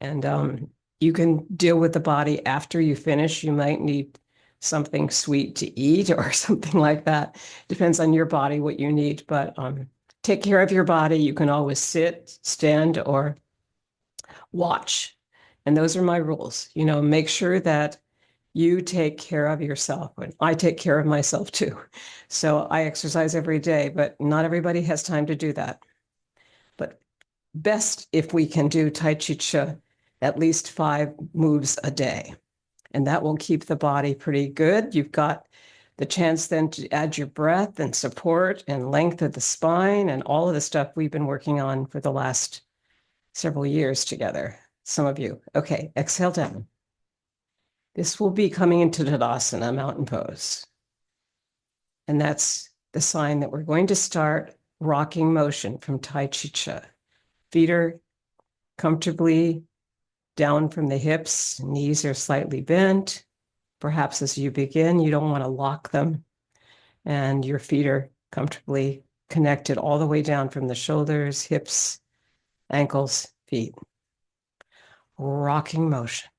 And you can deal with the body after you finish. You might need something sweet to eat or something like that. Depends on your body, what you need. But take care of your body. You can always sit, stand, or watch. And those are my rules. Make sure that you take care of yourself. And I take care of myself too. So I exercise every day, but not everybody has time to do that. But best if we can do Tai Chi Chih at least 5 moves a day. And that will keep the body pretty good. You've got the chance then to add your breath and support and length of the spine and all of the stuff we've been working on for the last several years together. Some of you. Okay, exhale down. This will be coming into Tadasana, mountain pose. And that's the sign that we're going to start rocking motion from Tai Chi Chih. Feet are comfortably down from the hips, knees are slightly bent. Perhaps as you begin, you don't want to lock them, and your feet are comfortably connected all the way down from the shoulders, hips, ankles, feet. Rocking motion.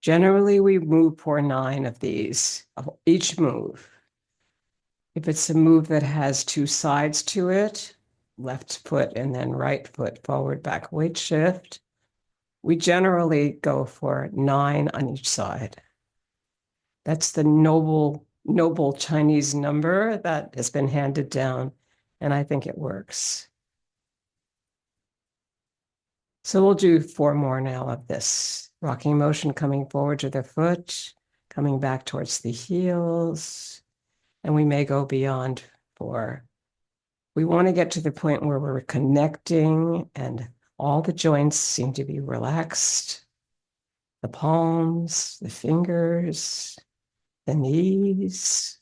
Generally, we move for 9 of these, each move. If it's a move that has 2 sides to it, left foot and then right foot, forward, back, weight shift, we generally go for 9 on each side. That's the noble Chinese number that has been handed down, and I think it works. So we'll do 4 more now of this. Rocking motion coming forward to the foot, coming back towards the heels, and we may go beyond 4. We want to get to the point where we're connecting and all the joints seem to be relaxed. The palms, the fingers, the knees,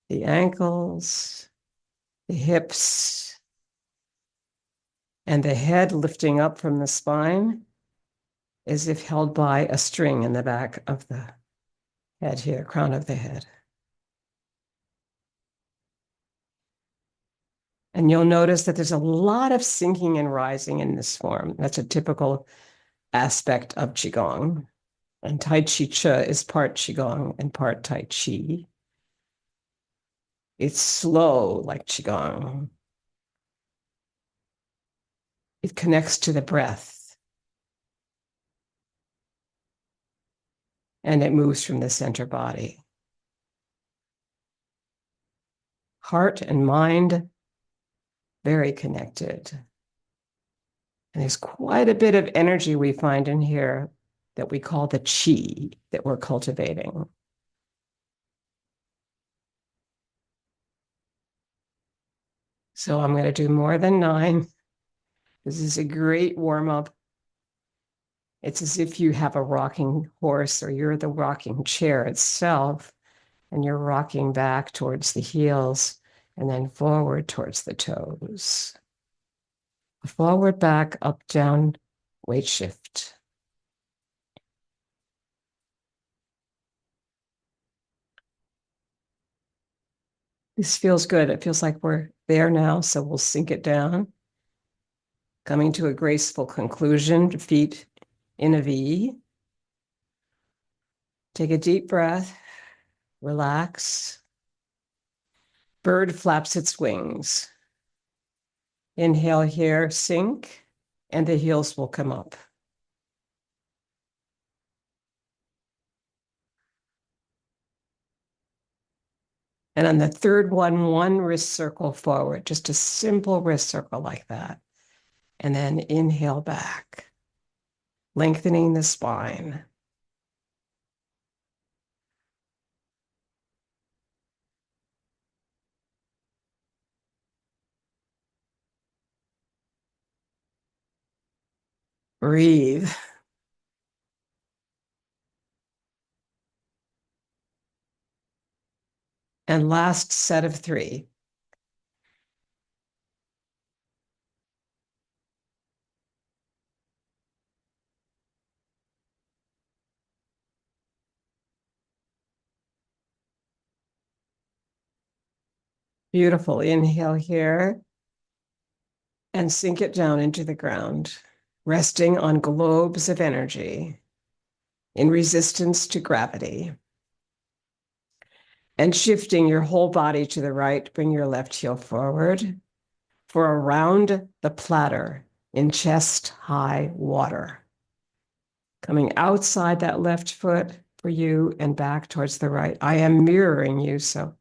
the ankles, the hips, and the head lifting up from the spine as if held by a string in the back of the head here, crown of the head. And you'll notice that there's a lot of sinking and rising in this form. That's a typical aspect of Qigong. And Tai Chi Chih is part Qigong and part Tai Chi. It's slow like Qigong. It connects to the breath. And it moves from the center body. Heart and mind, very connected. And there's quite a bit of energy we find in here that we call the chi that we're cultivating. So I'm going to do more than 9. This is a great warm-up. It's as if you have a rocking horse or you're the rocking chair itself, and you're rocking back towards the heels and then forward towards the toes. Forward, back, up, down, weight shift. This feels good. It feels like we're there now, so we'll sink it down. Coming to a graceful conclusion, feet in a V. Take a deep breath, relax. Bird flaps its wings. Inhale here, sink, and the heels will come up. And on the third one wrist circle forward, just a simple wrist circle like that. And then inhale back, lengthening the spine. Breathe. And last set of 3. Beautiful. Inhale here and sink it down into the ground, resting on globes of energy in resistance to gravity. And shifting your whole body to the right, bring your left heel forward for around the platter in chest high water. Coming outside that left foot for you and back towards the right. I am mirroring you, so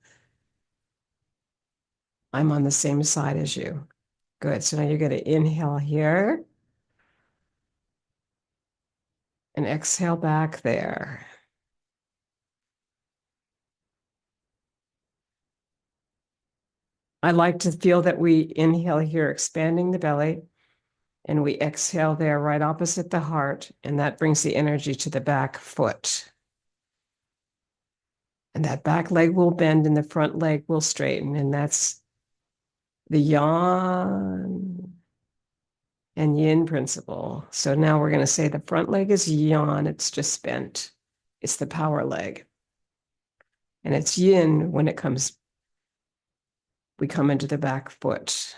I'm on the same side as you. Good. So now you're going to inhale here and exhale back there. I like to feel that we inhale here, expanding the belly, and we exhale there right opposite the heart, and that brings the energy to the back foot. And that back leg will bend and the front leg will straighten, and that's the yang and yin principle. So now we're going to say the front leg is yang, it's just bent. It's the power leg. And it's yin when we come into the back foot.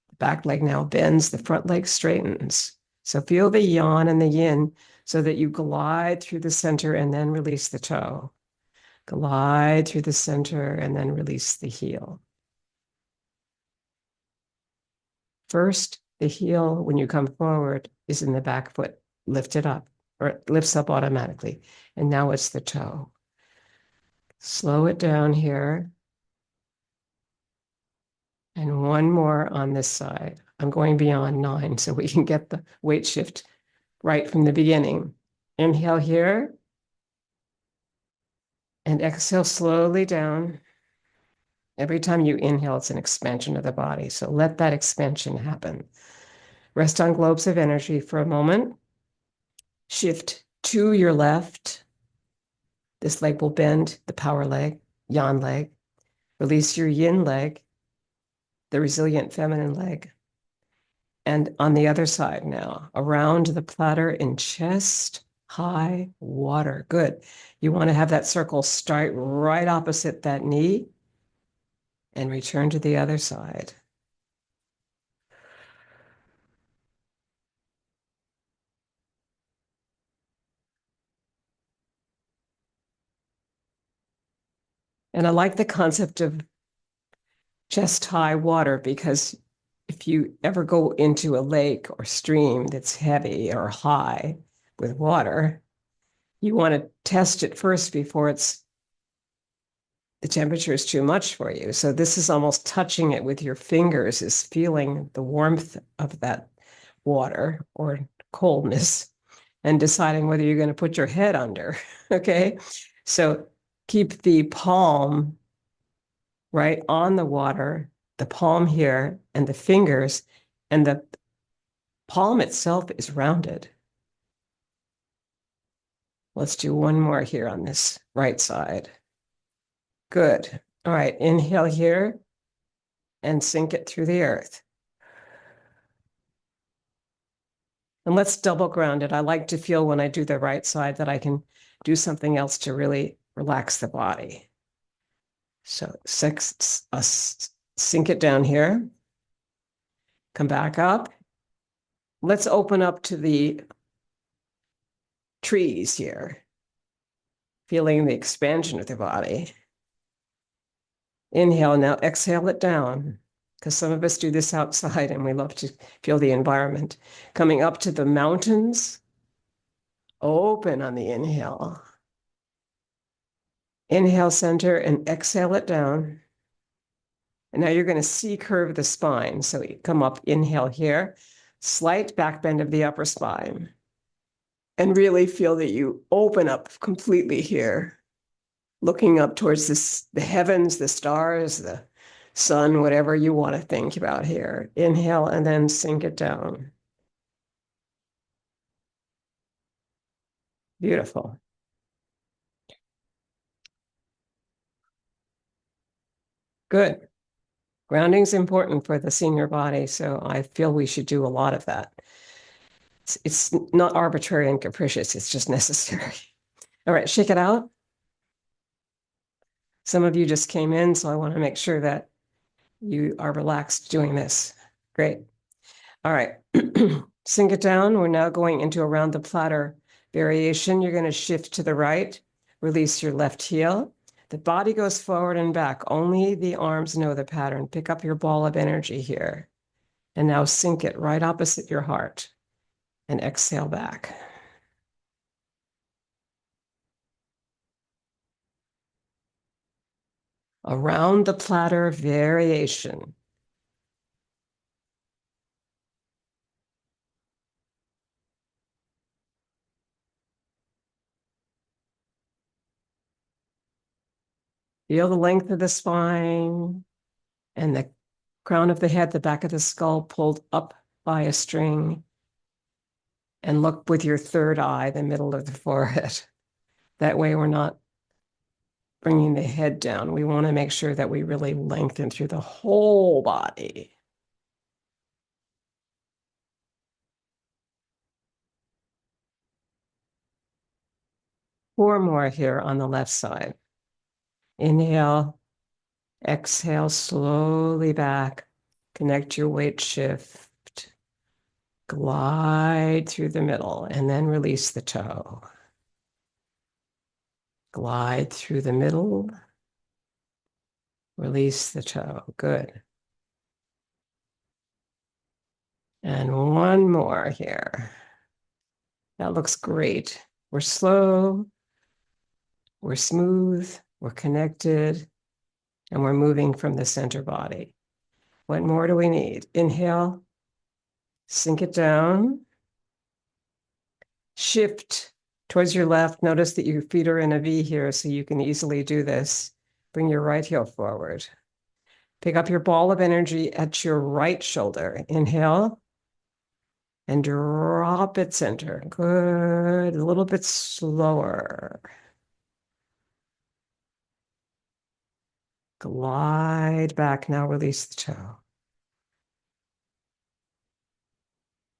The back leg now bends, the front leg straightens. So feel the yang and the yin so that you glide through the center and then release the toe. Glide through the center and then release the heel. First, the heel, when you come forward, is in the back foot, lifted up, or it lifts up automatically. And now it's the toe. Slow it down here. And one more on this side. I'm going beyond 9 so we can get the weight shift right from the beginning. Inhale here. And exhale slowly down. Every time you inhale, it's an expansion of the body. So let that expansion happen. Rest on globes of energy for a moment. Shift to your left. This leg will bend, the power leg, yang leg. Release your yin leg, the resilient feminine leg. And on the other side now, around the platter in chest high water. Good. You want to have that circle start right opposite that knee and return to the other side. And I like the concept of chest high water because if you ever go into a lake or stream that's heavy or high with water, you want to test it first before the temperature is too much for you. So this is almost touching it with your fingers, is feeling the warmth of that water or coldness and deciding whether you're going to put your head under. Okay. So keep the palm right on the water, the palm here, and the fingers, and the palm itself is rounded. Let's do one more here on this right side. Good. All right, inhale here and sink it through the earth. And let's double ground it. I like to feel when I do the right side that I can do something else to really relax the body. So sink it down here. Come back up. Let's open up to the trees here, feeling the expansion of the body. Inhale, now exhale it down, because some of us do this outside and we love to feel the environment. Coming up to the mountains, open on the inhale. Inhale, center, and exhale it down. And now you're going to C-curve the spine. So you come up, inhale here, slight back bend of the upper spine. And really feel that you open up completely here, looking up towards the heavens, the stars, the sun, whatever you want to think about here. Inhale and then sink it down. Beautiful. Good. Grounding is important for the senior body, so I feel we should do a lot of that. It's not arbitrary and capricious, it's just necessary. All right, shake it out. Some of you just came in, so I want to make sure that you are relaxed doing this. Great. All right. Sink it down. We're now going into around the platter variation. You're going to shift to the right, release your left heel. The body goes forward and back. Only the arms know the pattern. Pick up your ball of energy here. And now sink it right opposite your heart and exhale back. Around the platter variation. Feel the length of the spine and the crown of the head, the back of the skull pulled up by a string. And look with your third eye, the middle of the forehead. That way we're not bringing the head down. We want to make sure that we really lengthen through the whole body. Four more here on the left side. Inhale, exhale slowly back. Connect your weight shift. Glide through the middle and then release the toe. Glide through the middle. Release the toe. Good. And one more here. That looks great. We're slow, we're smooth, we're connected, and we're moving from the center body. What more do we need? Inhale, sink it down, shift towards your left. Notice that your feet are in a V here, so you can easily do this. Bring your right heel forward. Pick up your ball of energy at your right shoulder. Inhale, and drop it center. Good. A little bit slower. Glide back. Now release the toe.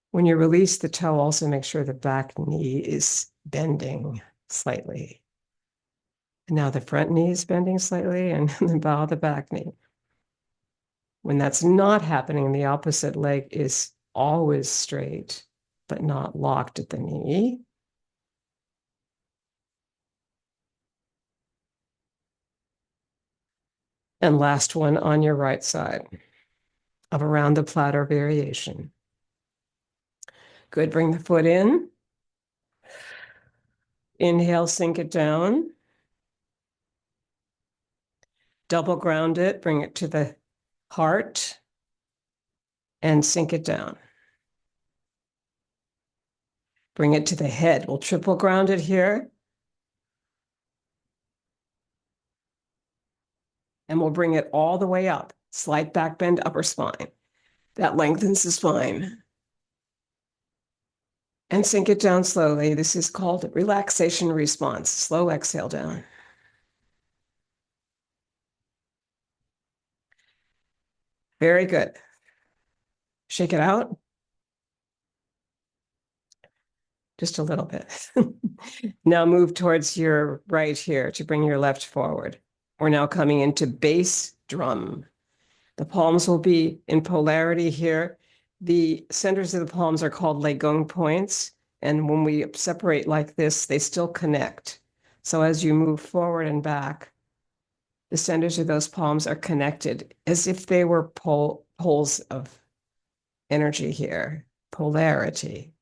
When you release the toe, also make sure the back knee is bending slightly. And now the front knee is bending slightly and the bow of the back knee. When that's not happening, the opposite leg is always straight, but not locked at the knee. And last one on your right side of around the platter variation. Good, bring the foot in. Inhale, sink it down. Double ground it, bring it to the heart and sink it down. Bring it to the head. We'll triple ground it here. And we'll bring it all the way up. Slight back bend, upper spine. That lengthens the spine. And sink it down slowly. This is called relaxation response. Slow exhale down. Very good. Shake it out. Just a little bit. Now move towards your right here to bring your left forward. We're now coming into bass drum. The palms will be in polarity here. The centers of the palms are called Legong points. And when we separate like this, they still connect. So as you move forward and back, the centers of those palms are connected as if they were poles of energy here, polarity.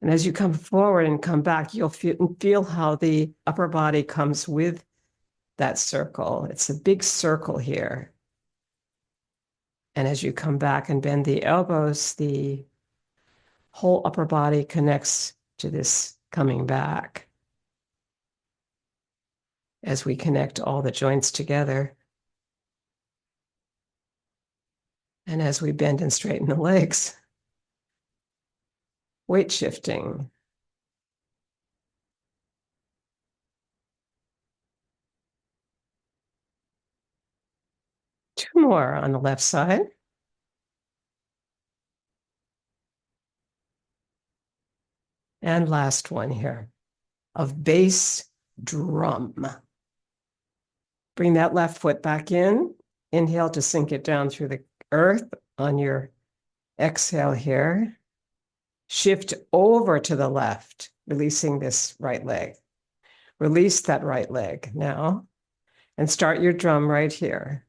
And as you come forward and come back, you'll feel how the upper body comes with that circle. It's a big circle here. And as you come back and bend the elbows, the whole upper body connects to this coming back. As we connect all the joints together. And as we bend and straighten the legs. Weight shifting. Two more on the left side. And last one here of bass drum. Bring that left foot back in. Inhale to sink it down through the earth on your exhale here. Shift over to the left, releasing this right leg. Release that right leg now and start your drum right here.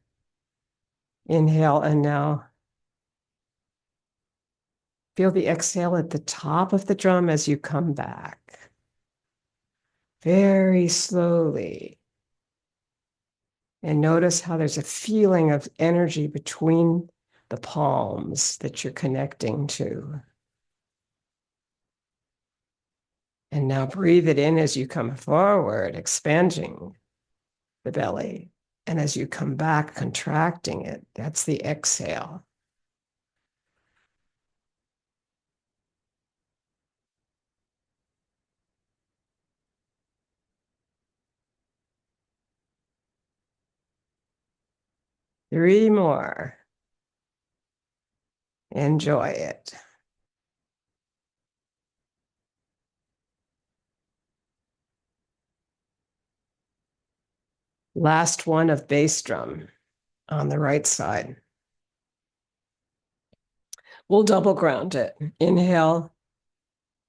Inhale, and now feel the exhale at the top of the drum as you come back. Very slowly. And notice how there's a feeling of energy between the palms that you're connecting to. And now breathe it in as you come forward, expanding the belly. And as you come back, contracting it. That's the exhale. Three more. Enjoy it. Last one of bass drum on the right side. We'll double ground it. Inhale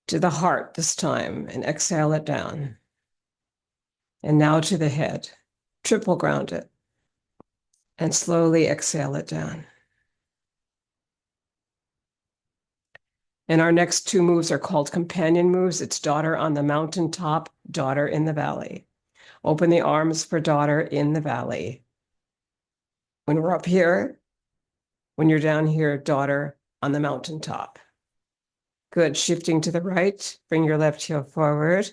to the heart this time and exhale it down. And now to the head. Triple ground it. And slowly exhale it down. And our next two moves are called companion moves. It's daughter on the mountaintop, daughter in the valley. Open the arms for daughter in the valley. When we're up here, when you're down here, daughter on the mountaintop. Good. Shifting to the right, bring your left heel forward.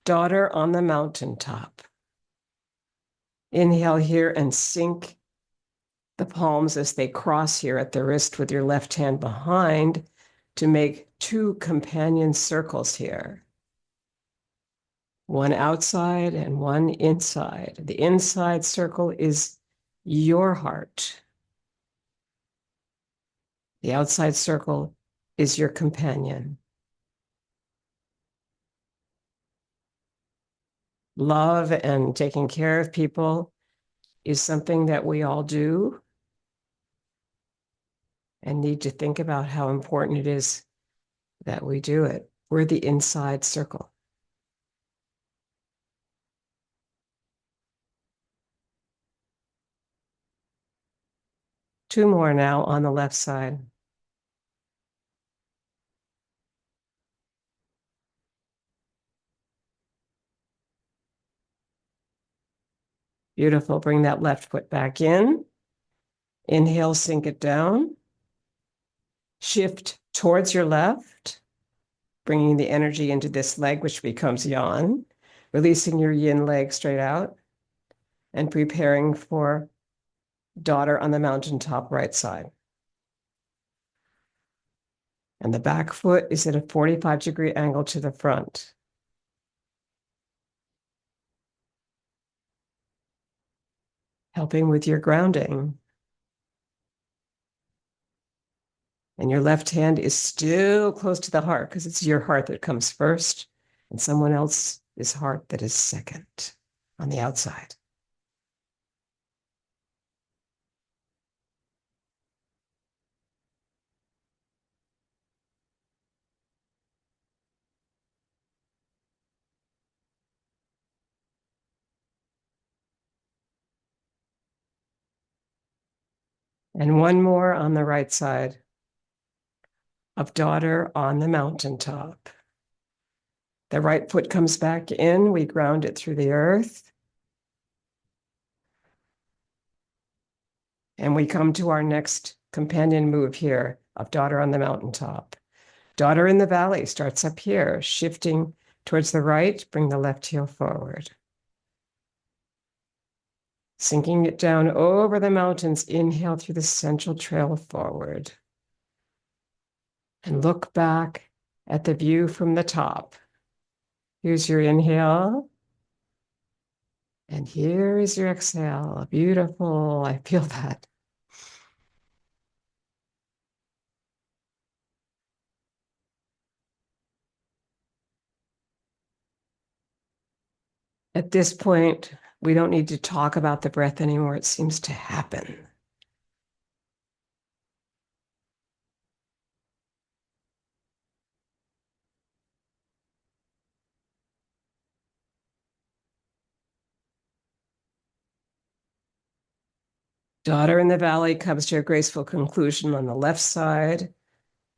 Daughter on the mountaintop. Inhale here and sink the palms as they cross here at the wrist with your left hand behind to make two companion circles here. One outside and one inside. The inside circle is your heart. The outside circle is your companion. Love and taking care of people is something that we all do and need to think about how important it is that we do it. We're the inside circle. Two more now on the left side. Beautiful. Bring that left foot back in. Inhale, sink it down. Shift towards your left, bringing the energy into this leg, which becomes yan, releasing your yin leg straight out, and preparing for daughter on the mountaintop right side. And the back foot is at a 45-degree angle to the front. Helping with your grounding. And your left hand is still close to the heart because it's your heart that comes first and someone else's heart that is second on the outside. And one more on the right side of daughter on the mountaintop. The right foot comes back in. We ground it through the earth. And we come to our next companion move here of daughter on the mountaintop. Daughter in the valley starts up here, shifting towards the right, bring the left heel forward. Sinking it down over the mountains, inhale through the central trail forward. And look back at the view from the top. Here's your inhale. And here is your exhale. Beautiful. I feel that. At this point, we don't need to talk about the breath anymore. It seems to happen. Daughter in the Valley comes to a graceful conclusion on the left side.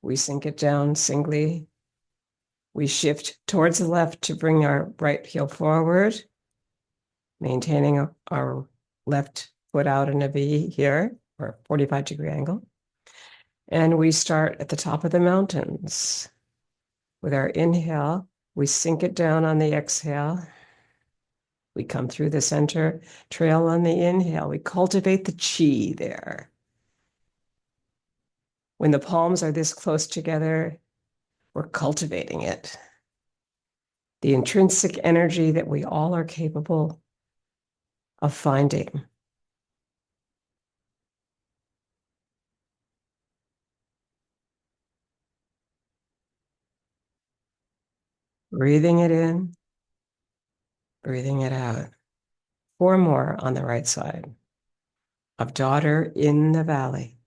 We sink it down singly. We shift towards the left to bring our right heel forward, maintaining our left foot out in a V here, or 45-degree angle. And we start at the top of the mountains. With our inhale, we sink it down on the exhale. We come through the center trail on the inhale. We cultivate the chi there. When the palms are this close together, we're cultivating it. The intrinsic energy that we all are capable of finding. Breathing it in, breathing it out. 4 more on the right side. Of daughter in the valley.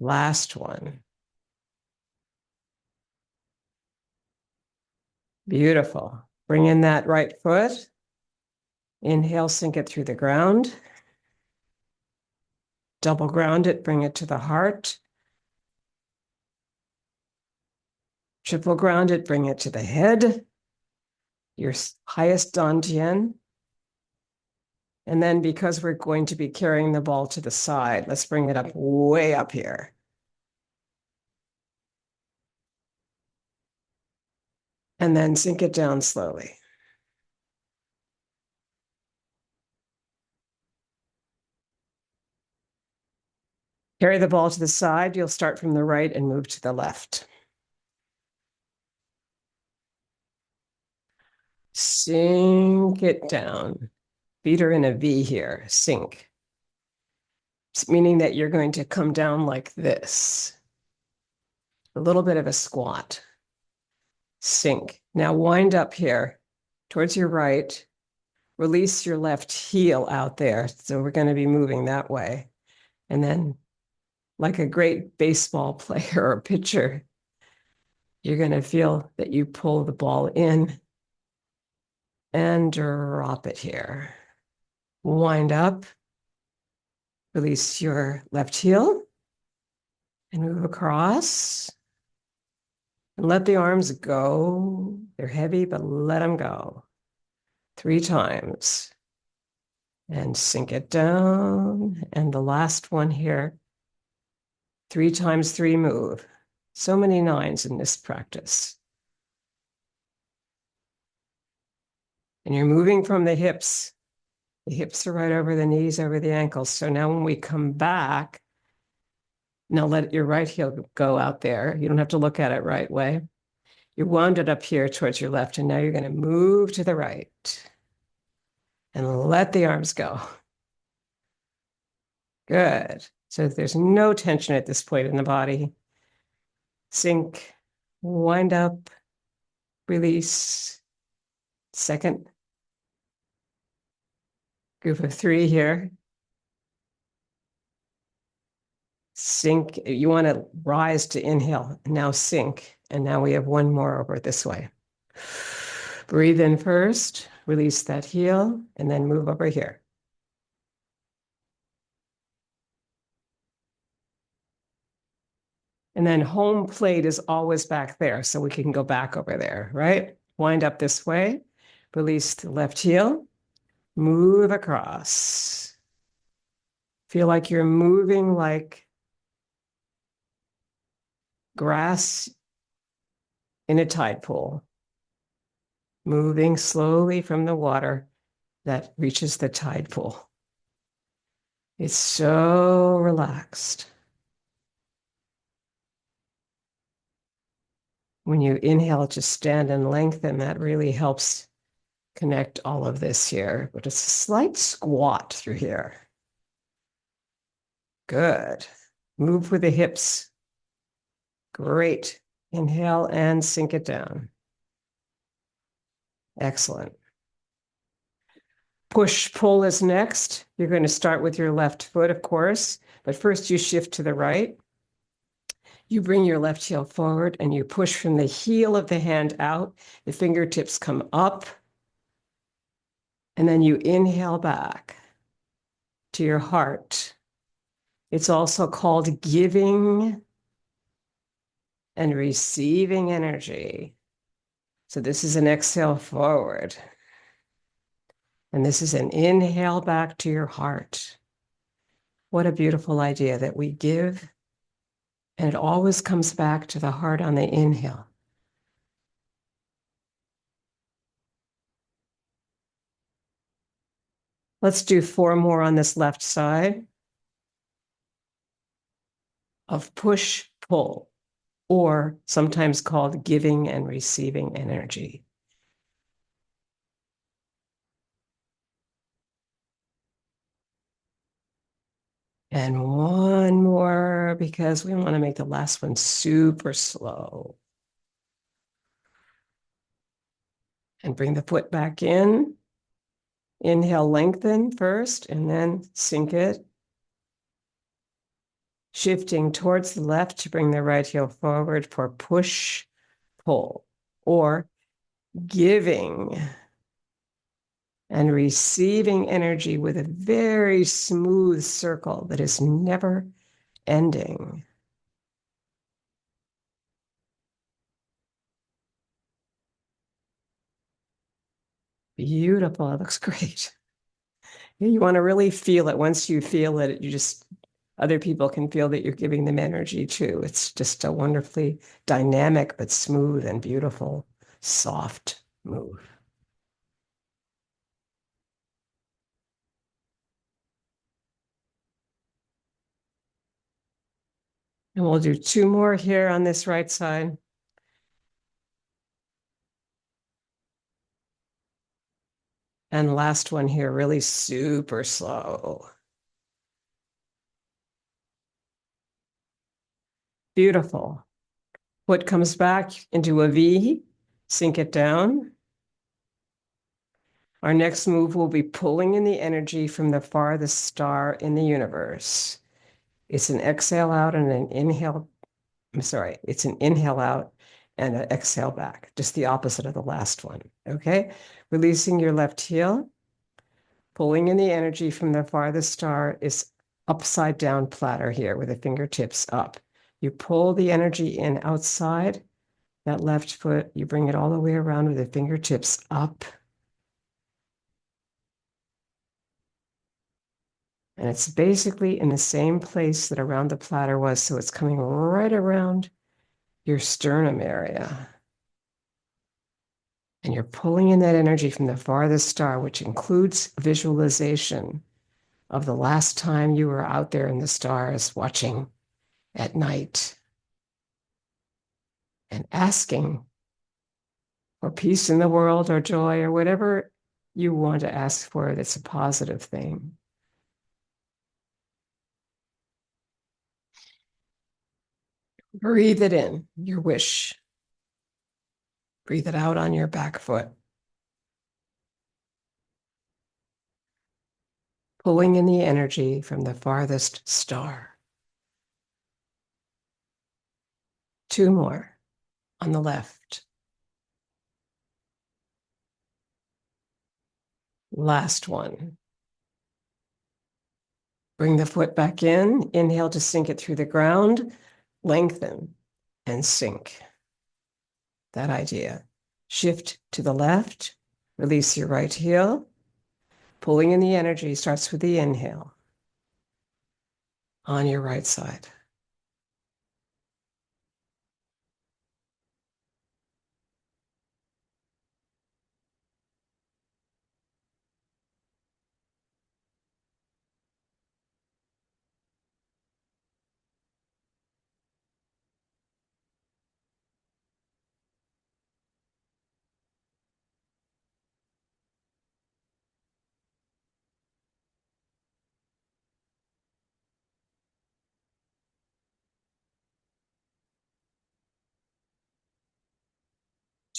Last one. Beautiful. Bring in that right foot. Inhale, sink it through the ground. Double ground it, bring it to the heart. Triple ground it, bring it to the head. Your highest Dantien. And then because we're going to be carrying the ball to the side, let's bring it up way up here. And then sink it down slowly. Carry the ball to the side. You'll start from the right and move to the left. Sink it down. Feet are in a V here. Sink. It's meaning that you're going to come down like this. A little bit of a squat. Sink. Now wind up here towards your right. Release your left heel out there. So we're going to be moving that way. And then, like a great baseball player or pitcher, you're going to feel that you pull the ball in and drop it here. Wind up. Release your left heel and move across. And let the arms go. They're heavy, but let them go. 3 times. And sink it down. And the last one here. 3 times 3 move. So many 9s in this practice. And you're moving from the hips. The hips are right over the knees, over the ankles. So now when we come back, now let your right heel go out there. You don't have to look at it right way. You wound it up here towards your left, and now you're going to move to the right. And let the arms go. Good. So there's no tension at this point in the body. Sink, wind up, release. Second group of 3 here. Sink. You want to rise to inhale. Now sink. And now we have 1 more over this way. Breathe in first, release that heel, and then move over here. And then home plate is always back there, so we can go back over there, right? Wind up this way, release the left heel, move across. Feel like you're moving like grass in a tide pool, moving slowly from the water that reaches the tide pool. It's so relaxed. When you inhale, just stand and lengthen. That really helps connect all of this here, but it's a slight squat through here. Good. Move with the hips. Great. Inhale and sink it down. Excellent. Push, pull is next. You're going to start with your left foot, of course, but first you shift to the right. You bring your left heel forward and you push from the heel of the hand out. The fingertips come up. And then you inhale back to your heart. It's also called giving and receiving energy. So this is an exhale forward. And this is an inhale back to your heart. What a beautiful idea that we give, and it always comes back to the heart on the inhale. Let's do 4 more on this left side of push, pull, or sometimes called giving and receiving energy. And 1 more, because we want to make the last one super slow. And bring the foot back in. Inhale, lengthen first, and then sink it. Shifting towards the left to bring the right heel forward for push, pull, or giving and receiving energy with a very smooth circle that is never ending. Beautiful. It looks great. You want to really feel it. Once you feel it, you just, other people can feel that you're giving them energy too. It's just a wonderfully dynamic, but smooth and beautiful, soft move. And we'll do 2 more here on this right side. And last one here, really super slow. Beautiful. Foot comes back into a V, sink it down. Our next move will be pulling in the energy from the farthest star in the universe. It's an exhale out and an inhale. It's an inhale out and an exhale back, just the opposite of the last one. Okay. Releasing your left heel, pulling in the energy from the farthest star is upside down platter here with the fingertips up. You pull the energy in outside that left foot, you bring it all the way around with the fingertips up. And it's basically in the same place that around the platter was. So it's coming right around your sternum area. And you're pulling in that energy from the farthest star, which includes visualization of the last time you were out there in the stars watching at night and asking for peace in the world or joy or whatever you want to ask for that's a positive thing. Breathe it in, your wish. Breathe it out on your back foot. Pulling in the energy from the farthest star. 2 more on the left. Last one. Bring the foot back in. Inhale to sink it through the ground. Lengthen and sink. That idea. Shift to the left. Release your right heel. Pulling in the energy starts with the inhale on your right side.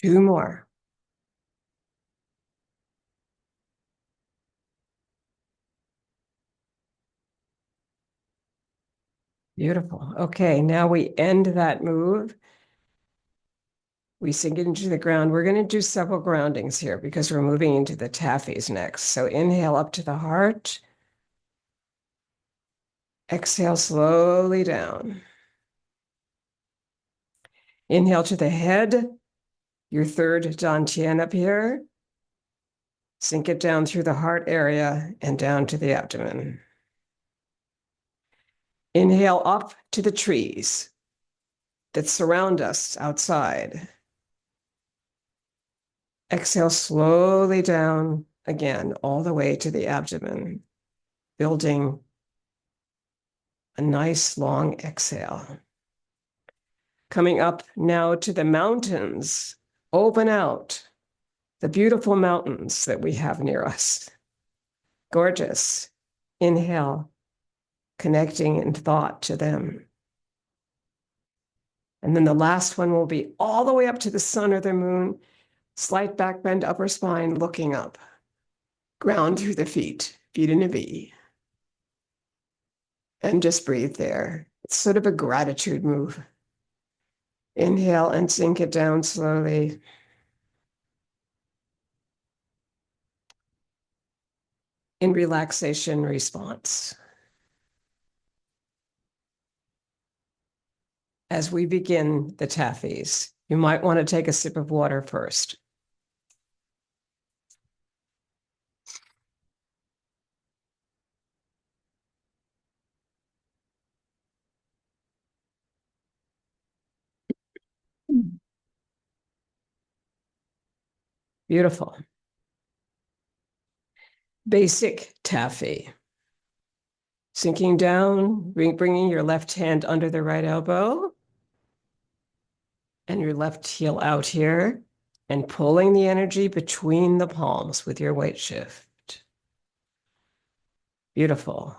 2 more. Beautiful. Okay, now we end that move. We sink it into the ground. We're going to do several groundings here because we're moving into the taffies next. So inhale up to the heart. Exhale slowly down. Inhale to the head, your third Dantian up here. Sink it down through the heart area and down to the abdomen. Inhale up to the trees that surround us outside. Exhale slowly down again, all the way to the abdomen, building a nice long exhale. Coming up now to the mountains. Open out the beautiful mountains that we have near us. Gorgeous. Inhale, connecting in thought to them. And then the last one will be all the way up to the sun or the moon. Slight back bend, upper spine, looking up. Ground through the feet in a V. And just breathe there. It's sort of a gratitude move. Inhale and sink it down slowly. In relaxation response. As we begin the taffies, you might want to take a sip of water first. Beautiful. Basic taffy. Sinking down, bringing your left hand under the right elbow and your left heel out here and pulling the energy between the palms with your weight shift. Beautiful.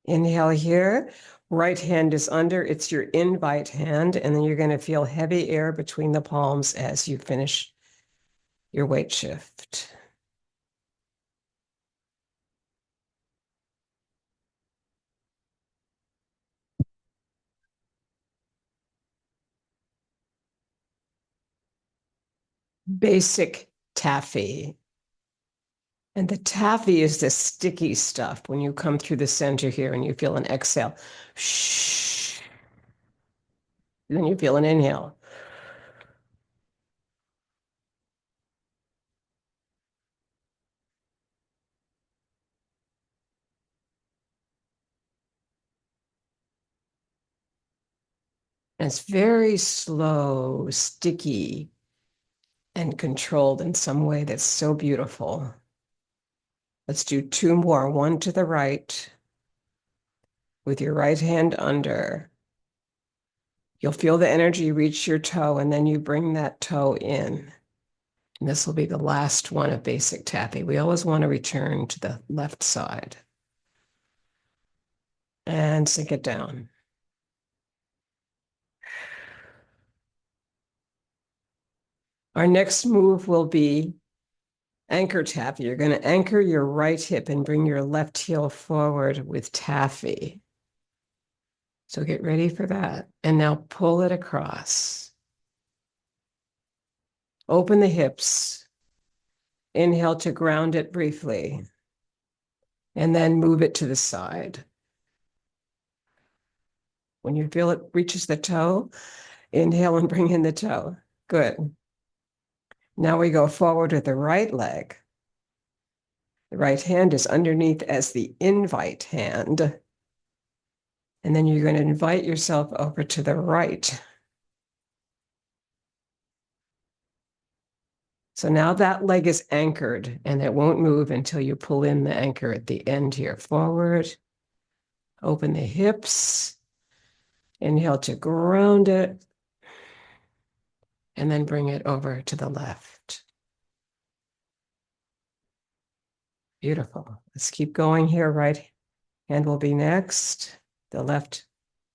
Inhale here. Right hand is under. It's your invite hand. And then you're going to feel heavy air between the palms as you finish your weight shift. Basic taffy. And the taffy is the sticky stuff when you come through the center here and you feel an exhale. Shh. Then you feel an inhale. And it's very slow, sticky, and controlled in some way that's so beautiful. Let's do 2 more. One to the right with your right hand under. You'll feel the energy reach your toe, and then you bring that toe in. And this will be the last one of basic taffy. We always want to return to the left side. And sink it down. Our next move will be anchor taffy. You're going to anchor your right hip and bring your left heel forward with taffy. So get ready for that. And now pull it across. Open the hips. Inhale to ground it briefly. And then move it to the side. When you feel it reaches the toe, inhale and bring in the toe. Good. Now we go forward with the right leg. The right hand is underneath as the invite hand. And then you're going to invite yourself over to the right. So now that leg is anchored and it won't move until you pull in the anchor at the end here. Forward, open the hips, inhale to ground it, and then bring it over to the left. Beautiful. Let's keep going here. Right hand will be next. The left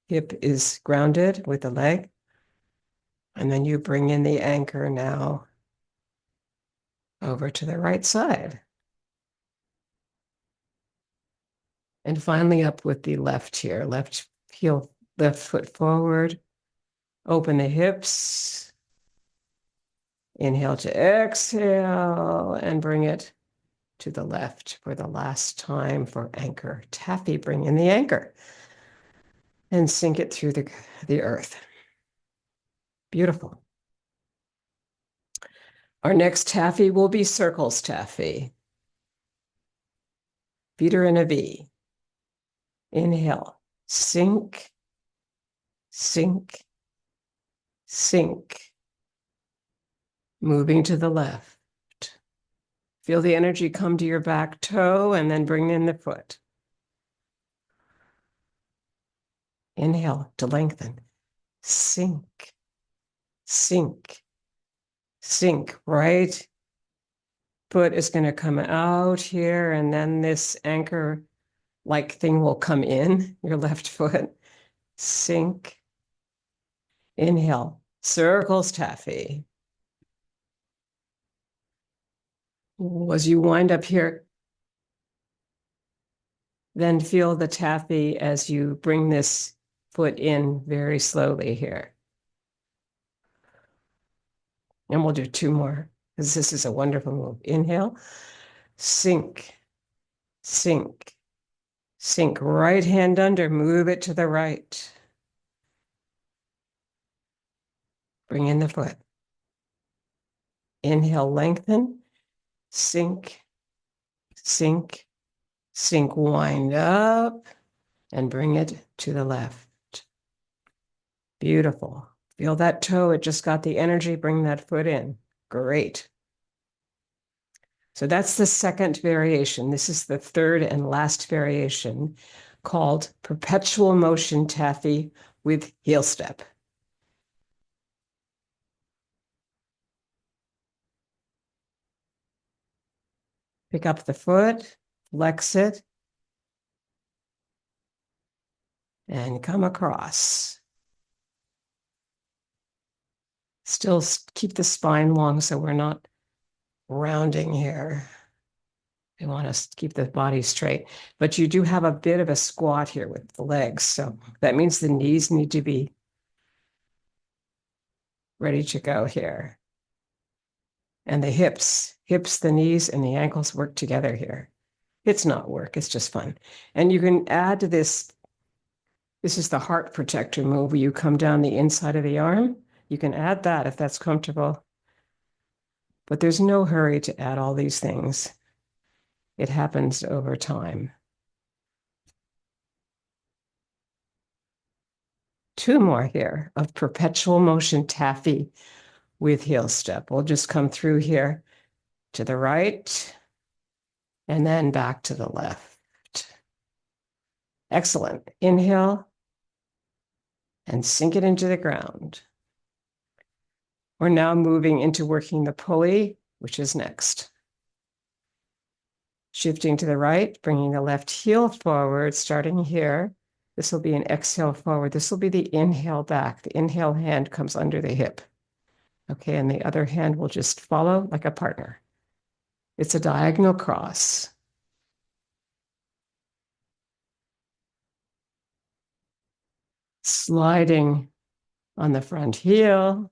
hip is grounded with the leg. And then you bring in the anchor now over to the right side. And finally up with the left here. Left heel, left foot forward. Open the hips. Inhale to exhale and bring it to the left for the last time for anchor. Taffy, bring in the anchor and sink it through the earth. Beautiful. Our next taffy will be circles taffy. Feet are in a V. Inhale, sink, sink, sink. Moving to the left. Feel the energy come to your back toe and then bring in the foot. Inhale to lengthen. Sink, sink, sink. Right foot is going to come out here, and then this anchor-like thing will come in your left foot. Sink. Inhale. Circles taffy. As you wind up here, then feel the taffy as you bring this foot in very slowly here. And we'll do two more because this is a wonderful move. Inhale, sink, sink, sink. Right hand under, move it to the right. Bring in the foot. Inhale, lengthen, sink, sink, sink. Wind up and bring it to the left. Beautiful. Feel that toe. It just got the energy. Bring that foot in. Great. So that's the second variation. This is the third and last variation called perpetual motion taffy with heel step. Pick up the foot, flex it, and come across. Still keep the spine long so we're not rounding here. We want to keep the body straight, but you do have a bit of a squat here with the legs. So that means the knees need to be ready to go here. And the hips, the knees, and the ankles work together here. It's not work, it's just fun. And you can add to this. This is the heart protector move where you come down the inside of the arm. You can add that if that's comfortable. But there's no hurry to add all these things. It happens over time. Two more here of perpetual motion taffy with heel step. We'll just come through here to the right and then back to the left. Excellent. Inhale and sink it into the ground. We're now moving into working the pulley, which is next. Shifting to the right, bringing the left heel forward, starting here. This will be an exhale forward. This will be the inhale back. The inhale hand comes under the hip. Okay, and the other hand will just follow like a partner. It's a diagonal cross. Sliding on the front heel,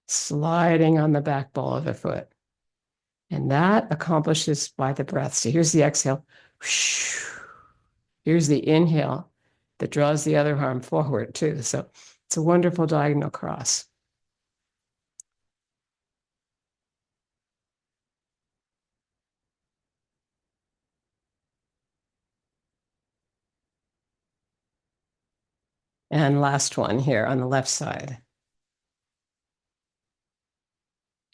sliding on the back ball of the foot. And that accomplishes by the breath. So here's the exhale. Here's the inhale that draws the other arm forward too. So it's a wonderful diagonal cross. And last one here on the left side.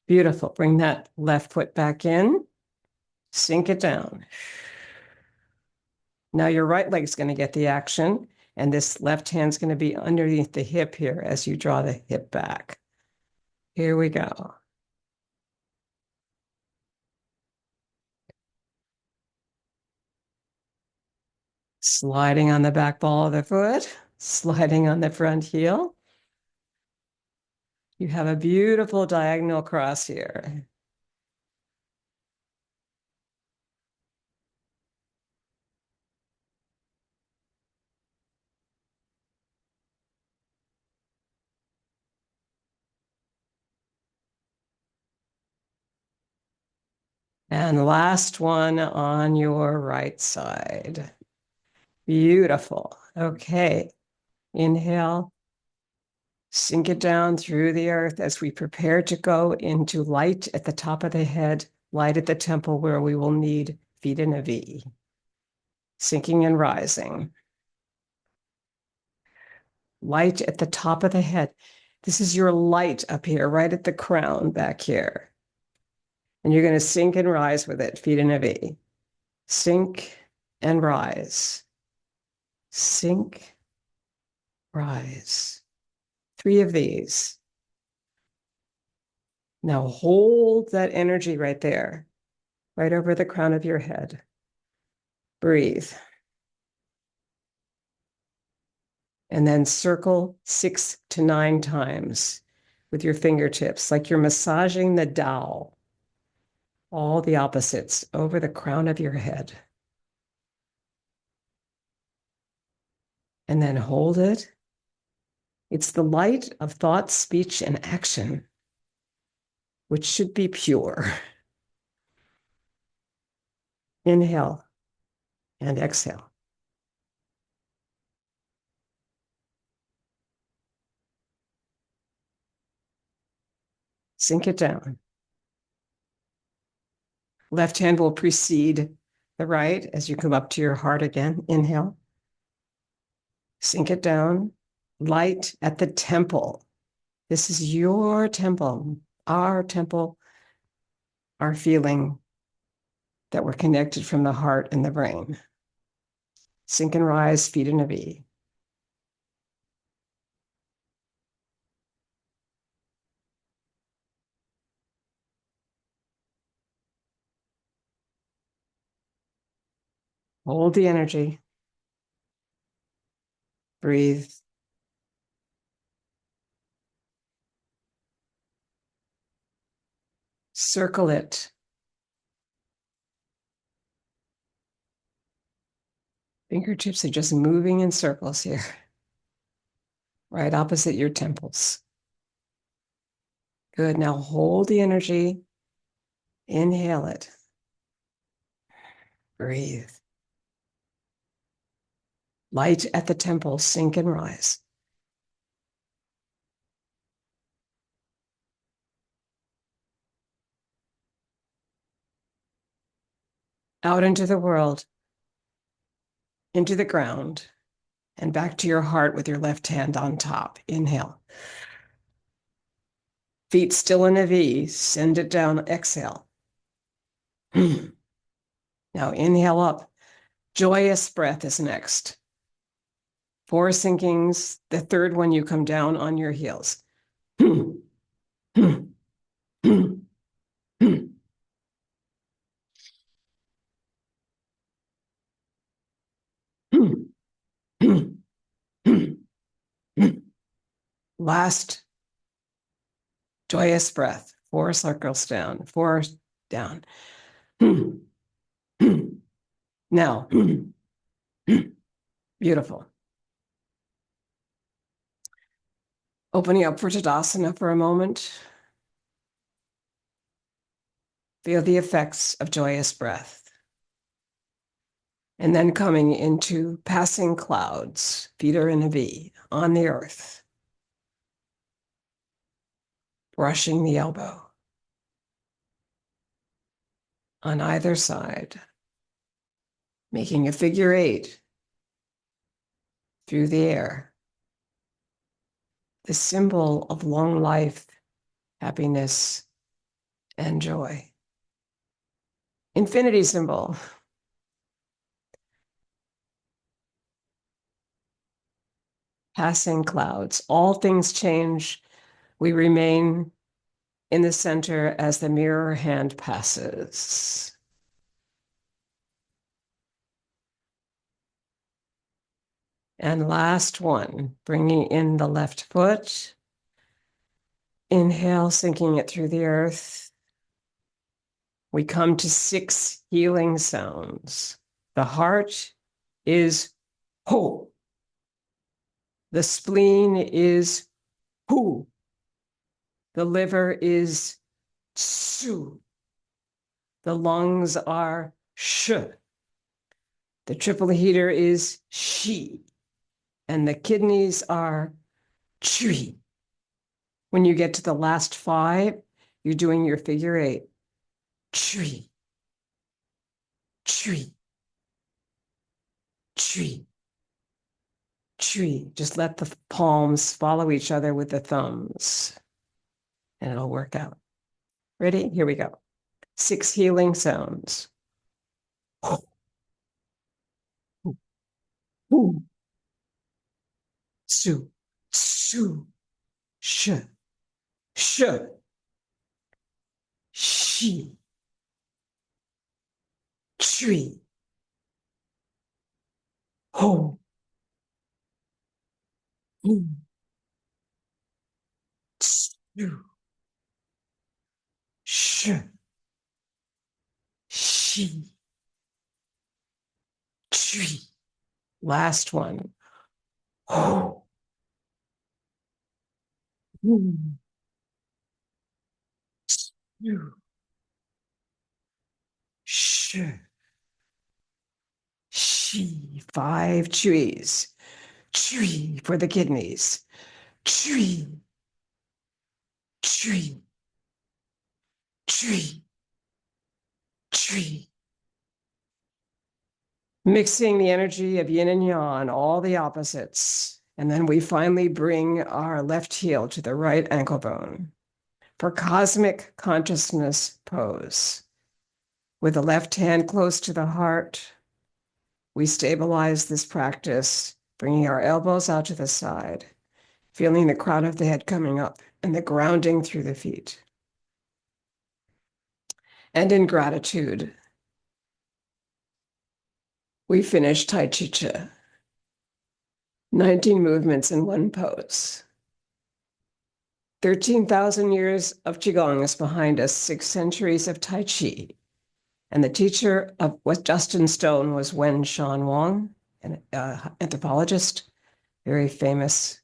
Beautiful. Bring that left foot back in. Sink it down. Now your right leg's going to get the action, and this left hand's going to be underneath the hip here as you draw the hip back. Here we go. Sliding on the back ball of the foot, sliding on the front heel. You have a beautiful diagonal cross here. And last one on your right side. Beautiful. Okay. Inhale. Sink it down through the earth as we prepare to go into light at the top of the head, light at the temple where we will need feet in a V. Sinking and rising. Light at the top of the head. This is your light up here, right at the crown back here. And you're going to sink and rise with it, feet in a V. Sink and rise. Sink, rise. 3 of these. Now hold that energy right there, right over the crown of your head. Breathe. And then circle 6 to 9 times with your fingertips, like you're massaging the Tao, all the opposites over the crown of your head. And then hold it. It's the light of thought, speech, and action, which should be pure. Inhale and exhale. Sink it down. Left hand will precede the right as you come up to your heart again. Inhale. Sink it down. Light at the temple. This is your temple, our feeling that we're connected from the heart and the brain. Sink and rise, feet in a V. Hold the energy. Breathe. Circle it. Fingertips are just moving in circles here, right opposite your temples. Good. Now hold the energy. Inhale it. Breathe. Light at the temple, sink and rise. Out into the world, into the ground, and back to your heart with your left hand on top. Inhale. Feet still in a V. Send it down. Exhale. Now inhale up. Joyous breath is next. 4 sinkings. The third one, you come down on your heels. Last joyous breath. 4 circles down. 4 down. Now, beautiful. Opening up for Tadasana for a moment. Feel the effects of joyous breath. And then coming into passing clouds, feet are in a V, on the earth. Brushing the elbow. On either side. Making a figure 8 through the air. The symbol of long life, happiness, and joy. Infinity symbol. Passing clouds. All things change. We remain in the center as the mirror hand passes. And last one, bringing in the left foot. Inhale, sinking it through the earth. We come to 6 healing sounds. The heart is ho. The spleen is hu. The liver is su. The lungs are sh. The triple heater is shi. And the kidneys are chui. When you get to the last 5, you're doing your figure 8. Chui. Chui. Chui. Chui. Just let the palms follow each other with the thumbs, and it'll work out. Ready? Here we go. 6 healing sounds. Su, su, sh, sh, shi, chui, ho, hu, su, sh, shi, chui. Last one. Ho, hu, su, sh, shi. 5 chuis. Chui for the kidneys. Chui, chui, chui, chui. Mixing the energy of yin and yang, all the opposites. And then we finally bring our left heel to the right ankle bone for cosmic consciousness pose. With the left hand close to the heart, we stabilize this practice, bringing our elbows out to the side, feeling the crown of the head coming up and the grounding through the feet. And in gratitude, we finish Tai Chi Chih. 19 movements in one pose. 13,000 years of Qigong is behind us, 6 centuries of Tai Chi. And the teacher of what Justin Stone was Wen Shan Wang, an anthropologist, very famous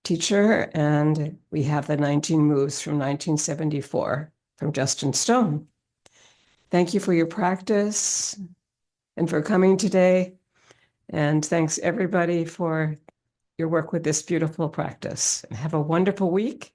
teacher. And we have the 19 moves from 1974 from Justin Stone. Thank you for your practice and for coming today. And thanks everybody for your work with this beautiful practice. Have a wonderful week.